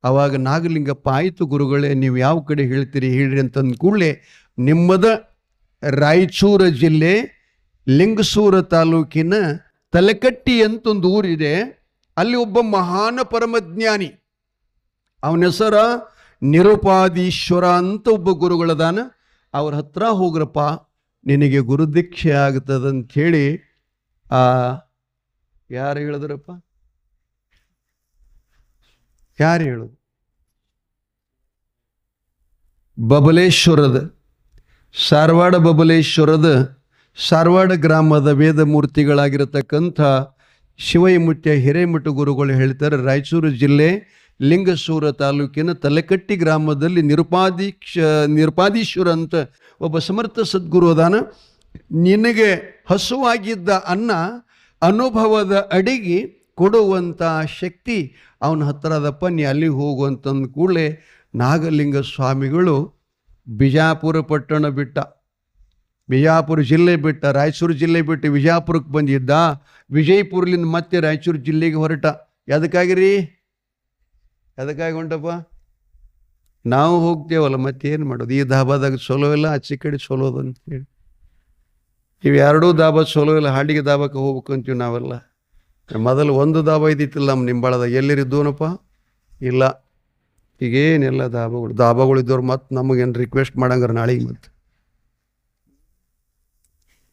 ಆವಾಗ ನಾಗಲಿಂಗಪ್ಪ, ಆಯಿತು ಗುರುಗಳೇ, ನೀವು ಯಾವ ಕಡೆ ಹೇಳ್ತೀರಿ ಹೇಳ್ರಿ ಅಂತಂದ ಕೂಡಲೇ ನಿಮ್ಮದ ರಾಯಚೂರು ಜಿಲ್ಲೆ ಲಿಂಗಸೂರ ತಾಲೂಕಿನ ತಲೆಕಟ್ಟಿ ಅಂತ ಒಂದು ಊರಿದೆ. ಅಲ್ಲಿ ಒಬ್ಬ ಮಹಾನ ಪರಮಜ್ಞಾನಿ, ಅವನ ಹೆಸರ ನಿರುಪಾದೀಶ್ವರ ಅಂತ ಒಬ್ಬ ಗುರುಗಳದಾನ. ಅವ್ರ ಹತ್ರ ಹೋಗ್ರಪ್ಪ, ನಿನಗೆ ಗುರುದೀಕ್ಷೆ ಆಗ್ತದಂಥೇಳಿ ಯಾರು ಹೇಳಿದ್ರಪ್ಪ? ಯಾರು ಹೇಳೋದು? ಬಬಲೇಶ್ವರದ, ಸಾರವಾಡ ಬಬಲೇಶ್ವರದ ಸಾರವಾಡ ಗ್ರಾಮದ ವೇದ ಮೂರ್ತಿಗಳಾಗಿರತಕ್ಕಂಥ ಶಿವಯ್ಯಮುತ್ಯ ಹಿರೇಮಠ ಗುರುಗಳು ಹೇಳ್ತಾರೆ, ರಾಯಚೂರು ಜಿಲ್ಲೆ ಲಿಂಗಸೂರ ತಾಲೂಕಿನ ತಲೆಕಟ್ಟಿ ಗ್ರಾಮದಲ್ಲಿ ನಿರುಪಾದೀಶ್ವರ ಅಂತ ಒಬ್ಬ ಸಮರ್ಥ ಸದ್ಗುರು ಅದಾನ. ನಿನಗೆ ಹಸುವಾಗಿದ್ದ ಅನ್ನ ಅನುಭವದ ಅಡಿಗೆ ಕೊಡುವಂಥ ಶಕ್ತಿ ಅವನ ಹತ್ರ ಅದಪ್ಪ, ನೀ ಅಲ್ಲಿಗೆ ಹೋಗುವಂತಂದು ಕೂಡಲೇ ನಾಗಲಿಂಗ ಸ್ವಾಮಿಗಳು ಬಿಜಾಪುರ ಪಟ್ಟಣ ಬಿಟ್ಟ, ಬಿಜಾಪುರ ಜಿಲ್ಲೆ ಬಿಟ್ಟ, ರಾಯಚೂರು ಜಿಲ್ಲೆ ಬಿಟ್ಟು ವಿಜಯಪುರಕ್ಕೆ ಬಂದಿದ್ದ. ವಿಜಯಪುರಲಿಂದ ಮತ್ತೆ ರಾಯಚೂರು ಜಿಲ್ಲೆಗೆ ಹೊರಟ. ಎದಕ್ಕಾಗಿರಿ? ಎದಕ್ಕಾಗಿ ಹೊಂಟಪ್ಪ? ನಾವು ಹೋಗ್ತೇವಲ್ಲ, ಮತ್ತೇನು ಮಾಡೋದು? ಈ ದಾಬಾದಾಗ ಚಲೋ ಇಲ್ಲ, ಆಚೆ ಕಡೆ ಚಲೋದು ಅಂತೇಳಿ ಇವು ಎರಡೂ ದಾಬಾ ಚಲೋ ಇಲ್ಲ, ಹಾಡಿಗೆ ದಾಬಾಕ್ಕೆ ಹೋಗ್ಬೇಕು ಅಂತೀವಿ ನಾವೆಲ್ಲ. ಮೊದಲು ಒಂದು ದಾಬಾ ಇದ್ದಿತ್ತಿಲ್ಲ ನಮ್ಮ ನಿಂಬಾಳದಾಗ. ಎಲ್ಲಿರಿದ್ದವನಪ್ಪ? ಇಲ್ಲ, ಈಗೇನೆಲ್ಲ ದಾಬಾಗಳು ಇದ್ದವ್ರು ಮತ್ತೆ ನಮಗೇನು ರಿಕ್ವೆಸ್ಟ್ ಮಾಡಂಗಾರ ನಾಳೆಗೆ ಮತ್ತೆ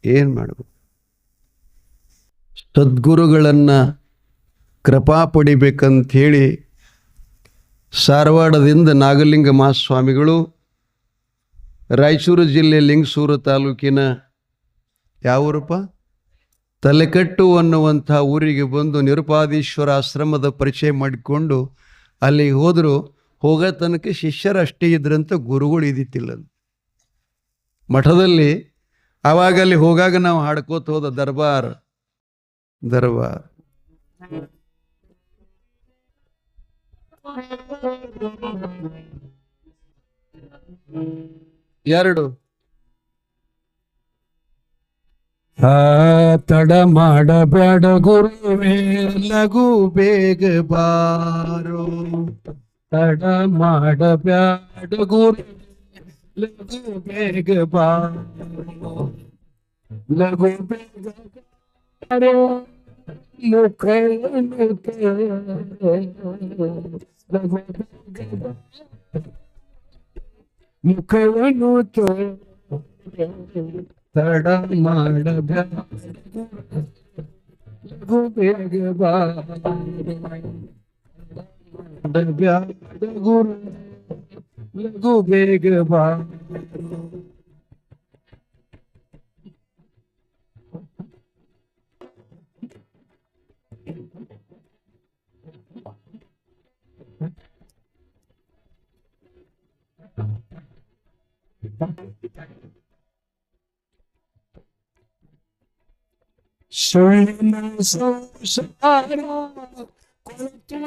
ಏನು ಮಾಡಬೇಕು? ಸದ್ಗುರುಗಳನ್ನು ಕೃಪಾ ಪಡಿಬೇಕಂಥೇಳಿ ಸಾರವಾಡದಿಂದ ನಾಗಲಿಂಗ ಮಹಾಸ್ವಾಮಿಗಳು ರಾಯಚೂರು ಜಿಲ್ಲೆ ಲಿಂಗಸೂರು ತಾಲೂಕಿನ ಯಾವೂರಪ್ಪ? ತಲೆಕಟ್ಟು ಅನ್ನುವಂಥ ಊರಿಗೆ ಬಂದು ನಿರುಪಾದೀಶ್ವರ ಆಶ್ರಮದ ಪರಿಚಯ ಮಾಡಿಕೊಂಡು ಅಲ್ಲಿಗೆ ಹೋದರು. ಹೋಗೋ ತನಕ ಶಿಷ್ಯರಷ್ಟೇ ಇದ್ರಂತ, ಗುರುಗಳು ಇದ್ದಿತ್ತಿಲ್ಲ ಮಠದಲ್ಲಿ. ಆವಾಗ ಅಲ್ಲಿ ಹೋಗಾಗ ನಾವು ಹಾಡ್ಕೋತ ಹೋದ ದರ್ಬಾರ್ ದರ್ಬಾರ್ ಎರಡು ತಡ ಮಾಡಬೇಡ ಗುರುವೇ, ಲಘು ಬೇಗ ಬಾರೋ. ತಡ ಮಾಡಬೇಡ ಗುರು, ಲಘು ಬೇಗ ಬಾರೋ. ಲಘು ಬೇಗ ಬಾರೋ, ಮುಖ ಮುಖವನ್ನು ತಡ ಮಾಡಬೇಡ ಲಘು ಬೇಗ ಬಾಡ ಗುರು, ಲಘು ಬೇಗ ಬಾರ. ಸುಳ್ಳಿನ ಸಂಸಾರ ಕೊಳತು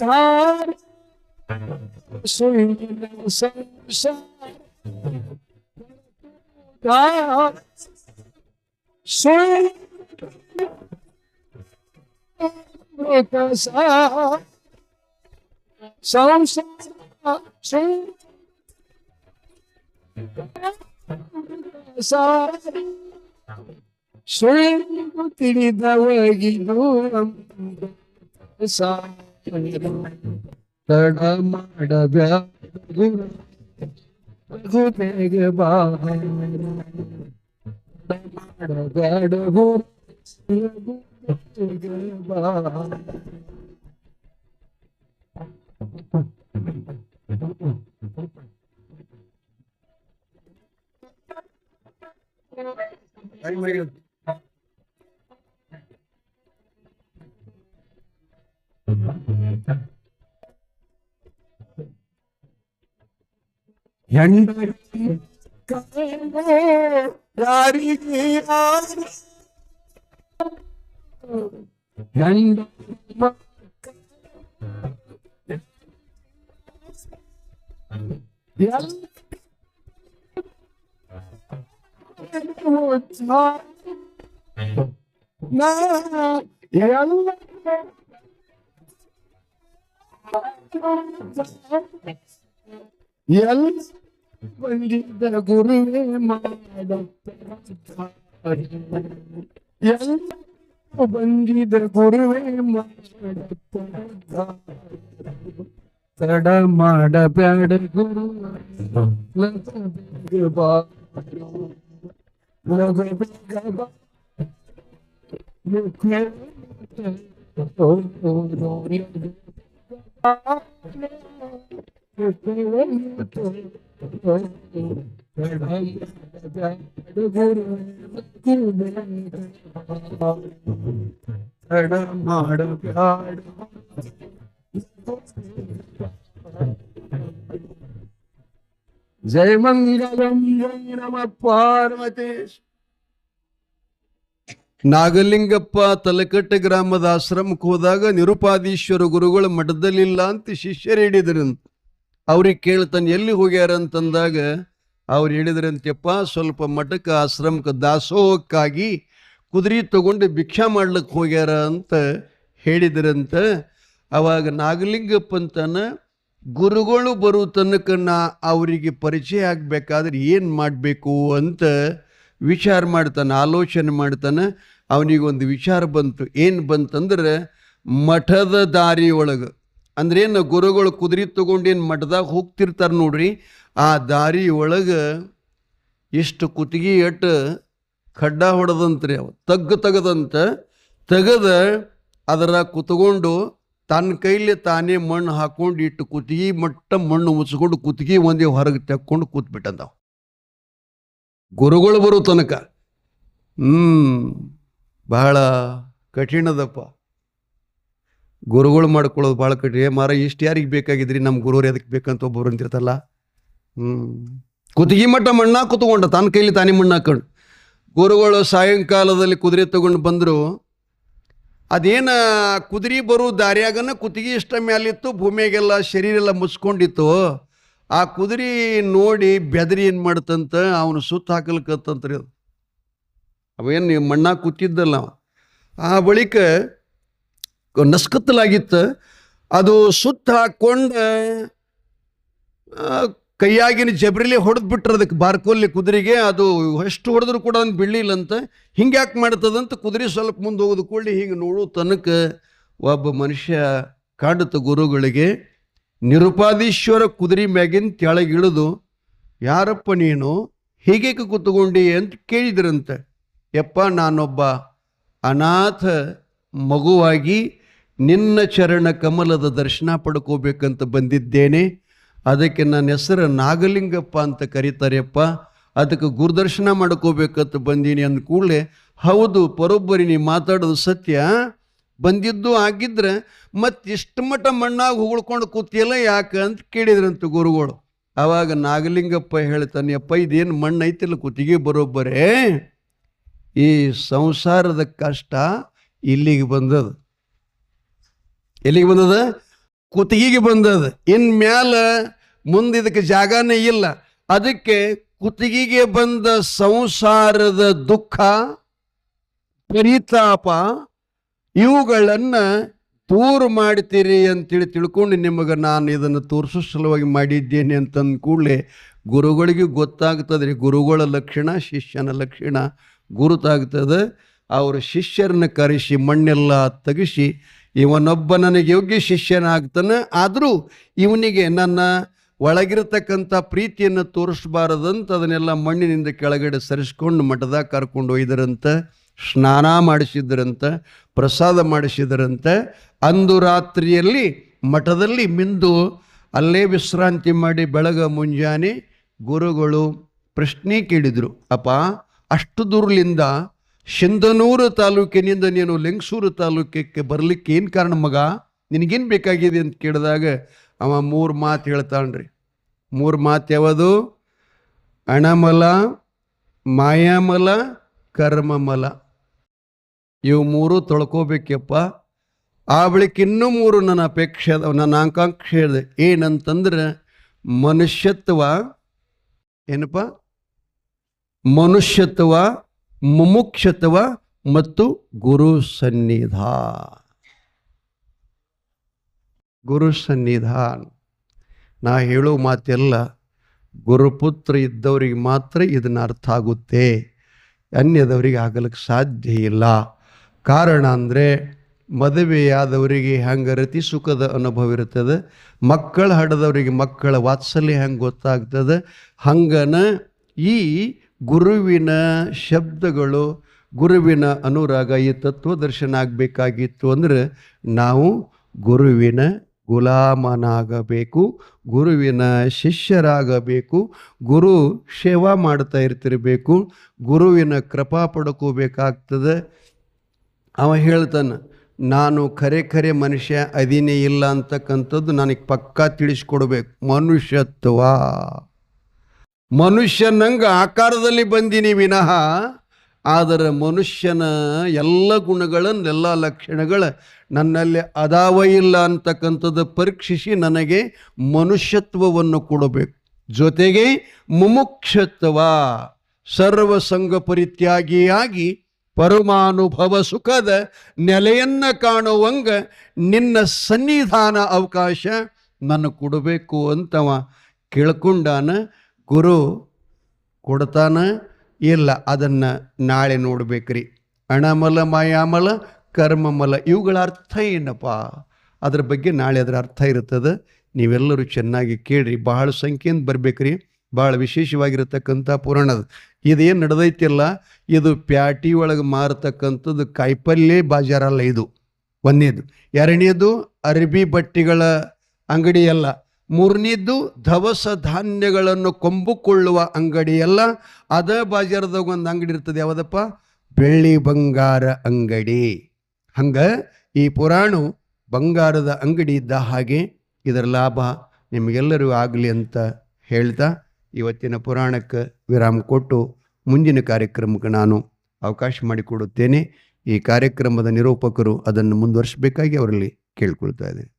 ಧಾರ, ಸುಳ್ಳಿನ ಸಂಸಾರ ಸುಳ್ಳು ತಿಳಿದವಗಿದು ತಡ ಮಾಡಬ್ಯಾಡ ಗುರು, ಲಘು ಬೇಗ ಮಾಡಬ್ಯಾಡ ಗುರು, ಲಘು ಬೇಗ ಬಾ. ಹೆಂಡತಿ ಯಾರಿಗೆ ಎಲ್ಲ ಬಂದಿದ್ದ ಗುರುವೇ ಮಾಡಪ್ಪ ಎಲ್ಲ ಬಂದಿದ್ದ ಗುರುವೇ ಮಾಡಪ್ಪ ತಡ ಮಾಡಬ್ಯಾಡ ಗುರು ಜಯ ಮಂಗಲಂ ಜಯ ನಮ ಪಾರ್ವತೇಶ್. ನಾಗಲಿಂಗಪ್ಪ ತಲಕಟ್ಟ ಗ್ರಾಮದ ಆಶ್ರಮಕ್ಕೆ ಹೋದಾಗ ನಿರುಪಾದೀಶ್ವರ ಗುರುಗಳು ಮಠದಲ್ಲಿಲ್ಲ ಅಂತ ಶಿಷ್ಯರು ಹೇಳಿದ್ರಂತ. ಅವ್ರಿಗೆ ಕೇಳ್ತಾನೆ ಎಲ್ಲಿ ಹೋಗ್ಯಾರ ಅಂತಂದಾಗ ಅವ್ರು ಹೇಳಿದ್ರಂತೆಪ್ಪ ಸ್ವಲ್ಪ ಮಠಕ್ಕೆ ಆಶ್ರಮಕ್ಕೆ ದಾಸೋಹಕ್ಕಾಗಿ ಕುದುರೆ ತಗೊಂಡು ಭಿಕ್ಷಾ ಮಾಡ್ಲಿಕ್ಕೆ ಹೋಗ್ಯಾರ ಅಂತ ಹೇಳಿದ್ರಂತ. ಅವಾಗ ನಾಗಲಿಂಗಪ್ಪಂತನ ಗುರುಗಳು ಬರೋ ತನಕ ಅವರಿಗೆ ಪರಿಚಯ ಆಗಬೇಕಾದ್ರೆ ಏನು ಮಾಡಬೇಕು ಅಂತ ವಿಚಾರ ಮಾಡ್ತಾನೆ, ಆಲೋಚನೆ ಮಾಡ್ತಾನೆ. ಅವನಿಗೊಂದು ವಿಚಾರ ಬಂತು. ಏನು ಬಂತಂದ್ರೆ ಮಠದ ದಾರಿ ಒಳಗೆ ಅಂದ್ರೆ ಏನು ಗುರುಗಳು ಕುದುರೆ ತಗೊಂಡೇನು ಮಠದಾಗ ಹೋಗ್ತಿರ್ತಾರೆ ನೋಡ್ರಿ, ಆ ದಾರಿ ಒಳಗೆ ಎಷ್ಟು ಕುತ್ತಿಗೆ ಎಟ್ಟು ಖಡ್ಡ ಹೊಡೆದಂತ್ರಿ. ಅವ ತೆಗದಂತ ತೆಗೆದ ಅದರ ಕುತ್ಕೊಂಡು ತನ್ನ ಕೈಲಿ ತಾನೇ ಮಣ್ಣು ಹಾಕೊಂಡು ಇಟ್ಟು ಕುತ್ತಿಗೆ ಮಟ್ಟ ಮಣ್ಣು ಮುಚ್ಕೊಂಡು ಕುತ್ತಿಗೆ ಒಂದೇ ಹೊರಗೆ ತೆಕ್ಕೊಂಡು ಕೂತ್ಬಿಟ್ಟಂದವ ಗುರುಗಳು ಬರೋ ತನಕ. ಬಹಳ ಕಠಿಣದಪ್ಪ ಗುರುಗಳು ಮಾಡ್ಕೊಳ್ಳೋದು, ಭಾಳ ಕಠಿಣ. ಮಾರ ಇಷ್ಟು ಯಾರಿಗೆ ಬೇಕಾಗಿದ್ರಿ, ನಮ್ಮ ಗುರುವ್ರು ಎದಕ್ಕೆ ಬೇಕಂತ ಒಬ್ಬರು ಅಂತಿರ್ತಲ್ಲ. ಕುತ್ತಿಗೆ ಮಟ್ಟ ಮಣ್ಣ ಕುತ್ಕೊಂಡ ತನ್ನ ಕೈಲಿ ತಾನೇ ಮಣ್ಣು ಹಾಕೊಂಡು. ಗುರುಗಳು ಸಾಯಂಕಾಲದಲ್ಲಿ ಕುದುರೆ ತಗೊಂಡು ಬಂದರು. ಅದೇನು ಕುದುರೆ ಬರೋ ದಾರಿಯಾಗನ ಕುತ್ತಿಗೆ ಇಷ್ಟ ಮೇಲಿತ್ತು, ಭೂಮಿಯಾಗೆಲ್ಲ ಶರೀರೆಲ್ಲ ಮುಚ್ಕೊಂಡಿತ್ತು. ಆ ಕುದುರೆ ನೋಡಿ ಬೆದರಿ ಏನು ಮಾಡ್ತಂತ ಅವನು ಸುತ್ತ ಹಾಕಲ್ಕತ್ತಂತ್ರಿ. ಅದು ಅವೇನು ಮಣ್ಣಾಗ ಕೂತಿದ್ದಲ್ಲ ಅವ. ಆ ಬಳಿಕ ನಸ್ಕತ್ತಲಾಗಿತ್ತು. ಅದು ಸುತ್ತ ಹಾಕ್ಕೊಂಡು ಕೈಯಾಗಿನ ಜಬ್ರಿಲಿ ಹೊಡೆದು ಬಿಟ್ರೆ ಅದಕ್ಕೆ ಬಾರ್ಕೋಲ್ಲಿ ಕುದುರೆಗೆ. ಅದು ಎಷ್ಟು ಹೊಡೆದ್ರು ಕೂಡ ಅದನ್ನು ಬೀಳಿಲ್ಲಂತ. ಹಿಂಗೆ ಯಾಕೆ ಮಾಡ್ತದಂತ ಕುದುರೆ ಸ್ವಲ್ಪ ಮುಂದೆ ಹೋಗೋದು ಕೂಡಲಿ ಹಿಂಗೆ ನೋಡೋ ತನಕ ಒಬ್ಬ ಮನುಷ್ಯ ಕಾಡುತ್ತ ಗುರುಗಳಿಗೆ. ನಿರುಪಾದೀಶ್ವರ ಕುದುರೆ ಮ್ಯಾಗಿನ ಕೆಳಗಿಳಿದು, ಯಾರಪ್ಪ ನೀನು ಹೀಗೆ ಕೂತ್ಕೊಂಡಿ ಅಂತ ಕೇಳಿದ್ರಂತೆ. ಯಪ್ಪ, ನಾನೊಬ್ಬ ಅನಾಥ ಮಗುವಾಗಿ ನಿನ್ನ ಚರಣ ಕಮಲದ ದರ್ಶನ ಪಡ್ಕೋಬೇಕಂತ ಬಂದಿದ್ದೇನೆ. ಅದಕ್ಕೆ ನನ್ನ ಹೆಸರು ನಾಗಲಿಂಗಪ್ಪ ಅಂತ ಕರೀತಾರೆಪ್ಪ. ಅದಕ್ಕೆ ಗುರುದರ್ಶನ ಮಾಡ್ಕೋಬೇಕಂತ ಬಂದೀನಿ ಅಂದ ಕೂಡಲೇ, ಹೌದು ಬರೋಬ್ಬರಿ ನೀ ಮಾತಾಡೋದು ಸತ್ಯ, ಬಂದಿದ್ದು ಆಗಿದ್ರೆ ಮತ್ತೆ ಇಷ್ಟು ಮಟ್ಟ ಮಣ್ಣಾಗಿ ಉಗುಳ್ಕೊಂಡು ಕೂತಿಯಲ್ಲ ಯಾಕೆ ಅಂತ ಕೇಳಿದ್ರಂತ ಗುರುಗಳು. ಆವಾಗ ನಾಗಲಿಂಗಪ್ಪ ಹೇಳ್ತಾನೆ, ಅಪ್ಪ ಇದೇನು ಮಣ್ಣು ಐತಿಲ್ಲ ಕುತ್ತಿಗೆ ಬರೋಬ್ಬರೇ, ಈ ಸಂಸಾರದ ಕಷ್ಟ ಇಲ್ಲಿಗೆ ಬಂದದ. ಎಲ್ಲಿಗೆ ಬಂದದ? ಕುತ್ತಿಗೆಗೆ ಬಂದದ. ಇನ್ಮ್ಯಾಲ ಮುಂದೆ ಇದಕ್ಕೆ ಜಾಗನೇ ಇಲ್ಲ. ಅದಕ್ಕೆ ಕುತ್ತಿಗೆಗೆ ಬಂದ ಸಂಸಾರದ ದುಃಖ ಪರಿತಾಪ ಇವುಗಳನ್ನು ದೂರ ಮಾಡ್ತೀರಿ ಅಂತೇಳಿ ತಿಳ್ಕೊಂಡು ನಿಮಗೆ ನಾನು ಇದನ್ನು ತೋರಿಸೋ ಸಲುವಾಗಿ ಮಾಡಿದ್ದೇನೆ ಅಂತಂದ ಕೂಡಲೇ ಗುರುಗಳಿಗೆ ಗೊತ್ತಾಗ್ತದೆ ರೀ. ಗುರುಗಳ ಲಕ್ಷಣ ಶಿಷ್ಯನ ಲಕ್ಷಣ ಗುರುತಾಗ್ತದೆ. ಅವರು ಶಿಷ್ಯರನ್ನ ಕರೆಸಿ ಮಣ್ಣೆಲ್ಲ ತೆಗಿಸಿ, ಇವನೊಬ್ಬ ನನಗೆ ಯೋಗ್ಯ ಶಿಷ್ಯನಾಗ್ತಾನೆ, ಆದರೂ ಇವನಿಗೆ ನನ್ನ ಒಳಗಿರತಕ್ಕಂಥ ಪ್ರೀತಿಯನ್ನು ತೋರಿಸಬಾರದಂತ ಅದನ್ನೆಲ್ಲ ಮಣ್ಣಿನಿಂದ ಕೆಳಗಡೆ ಸರಿಸ್ಕೊಂಡು ಮಠದಾಗ ಕರ್ಕೊಂಡು ಒಯ್ದರಂತ, ಸ್ನಾನ ಮಾಡಿಸಿದ್ರಂತ, ಪ್ರಸಾದ ಮಾಡಿಸಿದ್ರಂತೆ. ಅಂದು ರಾತ್ರಿಯಲ್ಲಿ ಮಠದಲ್ಲಿ ಮಿಂದು ಅಲ್ಲೇ ವಿಶ್ರಾಂತಿ ಮಾಡಿ ಬೆಳಗ ಮುಂಜಾನೆ ಗುರುಗಳು ಪ್ರಶ್ನೆ ಕೇಳಿದರು. ಅಪ್ಪ, ಅಷ್ಟು ದೂರಲಿಂದ ಸಿಂಧನೂರು ತಾಲೂಕಿನಿಂದ ನೀನು ಲಿಂಗಸೂರು ತಾಲೂಕಕ್ಕೆ ಬರಲಿಕ್ಕೆ ಏನು ಕಾರಣ ಮಗ, ನಿನಗೇನು ಬೇಕಾಗಿದೆ ಅಂತ ಕೇಳಿದಾಗ ಅವ 3 ಮಾತು ಹೇಳ್ತಾನ್ರಿ. 3 ಮಾತು ಯಾವುದು? ಅಣಮಲ, ಮಾಯಾಮಲ, ಕರ್ಮಮಲ. ಇವು 3 ತೊಳ್ಕೋಬೇಕಪ್ಪ. ಆ ಬಳಿಕ ಇನ್ನೂ 3 ನನ್ನ ಅಪೇಕ್ಷೆ ಅದ, ನನ್ನ ಆಕಾಂಕ್ಷೆ ಇದೆ. ಏನಂತಂದ್ರೆ ಮನುಷ್ಯತ್ವ, ಏನಪ್ಪ? ಮನುಷ್ಯತ್ವ, ಮುಮುಕ್ಷತ್ವ ಮತ್ತು ಗುರು ಸನ್ನಿಧ. ಗುರು ಸನ್ನಿಧಾನ. ನಾ ಹೇಳೋ ಮಾತೆಲ್ಲ ಗುರುಪುತ್ರ ಇದ್ದವರಿಗೆ ಮಾತ್ರ ಇದನ್ನು ಅರ್ಥ ಆಗುತ್ತೆ, ಅನ್ಯದವರಿಗೆ ಆಗಲಿಕ್ಕೆ ಸಾಧ್ಯ ಇಲ್ಲ. ಕಾರಣ ಅಂದರೆ ಮದುವೆಯಾದವರಿಗೆ ಹೆಂಗೆ ರತಿ ಸುಖದ ಅನುಭವ ಇರ್ತದೆ, ಮಕ್ಕಳು ಹಡದವರಿಗೆ ಮಕ್ಕಳ ವಾತ್ಸಲ್ಯ ಹೆಂಗೆ ಗೊತ್ತಾಗ್ತದೆ, ಹಂಗನ ಈ ಗುರುವಿನ ಶಬ್ದಗಳು, ಗುರುವಿನ ಅನುರಾಗ, ಈ ತತ್ವದರ್ಶನ ಆಗಬೇಕಾಗಿತ್ತು ಅಂದರೆ ನಾವು ಗುರುವಿನ ಗುಲಾಮನಾಗಬೇಕು, ಗುರುವಿನ ಶಿಷ್ಯರಾಗಬೇಕು, ಗುರು ಸೇವಾ ಮಾಡ್ತಾ ಇರ್ತಿರಬೇಕು, ಗುರುವಿನ ಕೃಪಾ ಪಡ್ಕೋಬೇಕಾಗ್ತದೆ. ಅವ ಹೇಳ್ತಾನೆ, ನಾನು ಖರೆ ಮನುಷ್ಯ ಅದಿನೇ ಇಲ್ಲ ಅಂತಕ್ಕಂಥದ್ದು ನನಗೆ ಪಕ್ಕಾ ತಿಳಿಸ್ಕೊಡ್ಬೇಕು. ಮನುಷ್ಯತ್ವ, ಮನುಷ್ಯನಂಗೆ ಆಕಾರದಲ್ಲಿ ಬಂದೀನಿ ವಿನಃ, ಆದರೆ ಮನುಷ್ಯನ ಎಲ್ಲ ಗುಣಗಳನ್ನು, ಎಲ್ಲ ಲಕ್ಷಣಗಳ ನನ್ನಲ್ಲಿ ಅದಾವ ಇಲ್ಲ ಅಂತಕ್ಕಂಥದ್ದು ಪರೀಕ್ಷಿಸಿ ನನಗೆ ಮನುಷ್ಯತ್ವವನ್ನು ಕೊಡಬೇಕು. ಜೊತೆಗೆ ಮುಮುಕ್ಷತ್ವ, ಸರ್ವಸಂಗ ಪರಿತ್ಯಾಗಿಯಾಗಿ ಪರಮಾನುಭವ ಸುಖದ ನೆಲೆಯನ್ನು ಕಾಣುವಂಗ ನಿನ್ನ ಸನ್ನಿಧಾನ ಅವಕಾಶ ನನಗೆ ಕೊಡಬೇಕು ಅಂತವ ಕೇಳ್ಕೊಂಡಾನ. ಗುರು ಕೊಡ್ತಾನ ಇಲ್ಲ, ಅದನ್ನು ನಾಳೆ ನೋಡ್ಬೇಕ್ರಿ. ಅಣಮಲ, ಮಾಯಾಮಲ, ಕರ್ಮಮಲ, ಇವುಗಳ ಅರ್ಥ ಏನಪ್ಪ, ಅದ್ರ ಬಗ್ಗೆ ನಾಳೆ ಅದರ ಅರ್ಥ ಇರ್ತದೆ. ನೀವೆಲ್ಲರೂ ಚೆನ್ನಾಗಿ ಕೇಳ್ರಿ, ಬಹಳ ಸಂಖ್ಯೆಯಿಂದ ಬರ್ಬೇಕ್ರಿ. ಭಾಳ ವಿಶೇಷವಾಗಿರತಕ್ಕಂಥ ಪುರಾಣದ ಇದೇನು ನಡೆದೈತಿಲ್ಲ, ಇದು ಪ್ಯಾಟಿ ಒಳಗೆ ಮಾರತಕ್ಕಂಥದ್ದು ಕಾಯಿಪಲ್ಯ ಬಾಜಾರಲ್ಲ. ಇದು ಒಂದನೇದು. ಎರಡನೇದು ಅರಬಿ ಬಟ್ಟೆಗಳ ಅಂಗಡಿಯಲ್ಲ. ಮೂರನೇದ್ದು ದವಸ ಧಾನ್ಯಗಳನ್ನು ಕೊಂಬುಕೊಳ್ಳುವ ಅಂಗಡಿಯಲ್ಲ. ಅದ ಬಾಜಾರದಾಗ ಒಂದು ಅಂಗಡಿ ಇರ್ತದೆ, ಯಾವುದಪ್ಪ? ಬೆಳ್ಳಿ ಬಂಗಾರ ಅಂಗಡಿ. ಹಂಗೆ ಈ ಪುರಾಣ ಬಂಗಾರದ ಅಂಗಡಿ ಇದ್ದ ಹಾಗೆ ಇದರ ಲಾಭ ನಿಮಗೆಲ್ಲರೂ ಆಗಲಿ ಅಂತ ಹೇಳ್ತಾ ಇವತ್ತಿನ ಪುರಾಣಕ್ಕೆ ವಿರಾಮ ಕೊಟ್ಟು ಮುಂದಿನ ಕಾರ್ಯಕ್ರಮಕ್ಕೆ ನಾನು ಅವಕಾಶ ಮಾಡಿಕೊಡುತ್ತೇನೆ. ಈ ಕಾರ್ಯಕ್ರಮದ ನಿರೂಪಕರು ಅದನ್ನು ಮುಂದುವರಿಸಬೇಕಾಗಿ ಅವರಲ್ಲಿ ಕೇಳ್ಕೊಳ್ತಾ ಇದ್ದೇನೆ.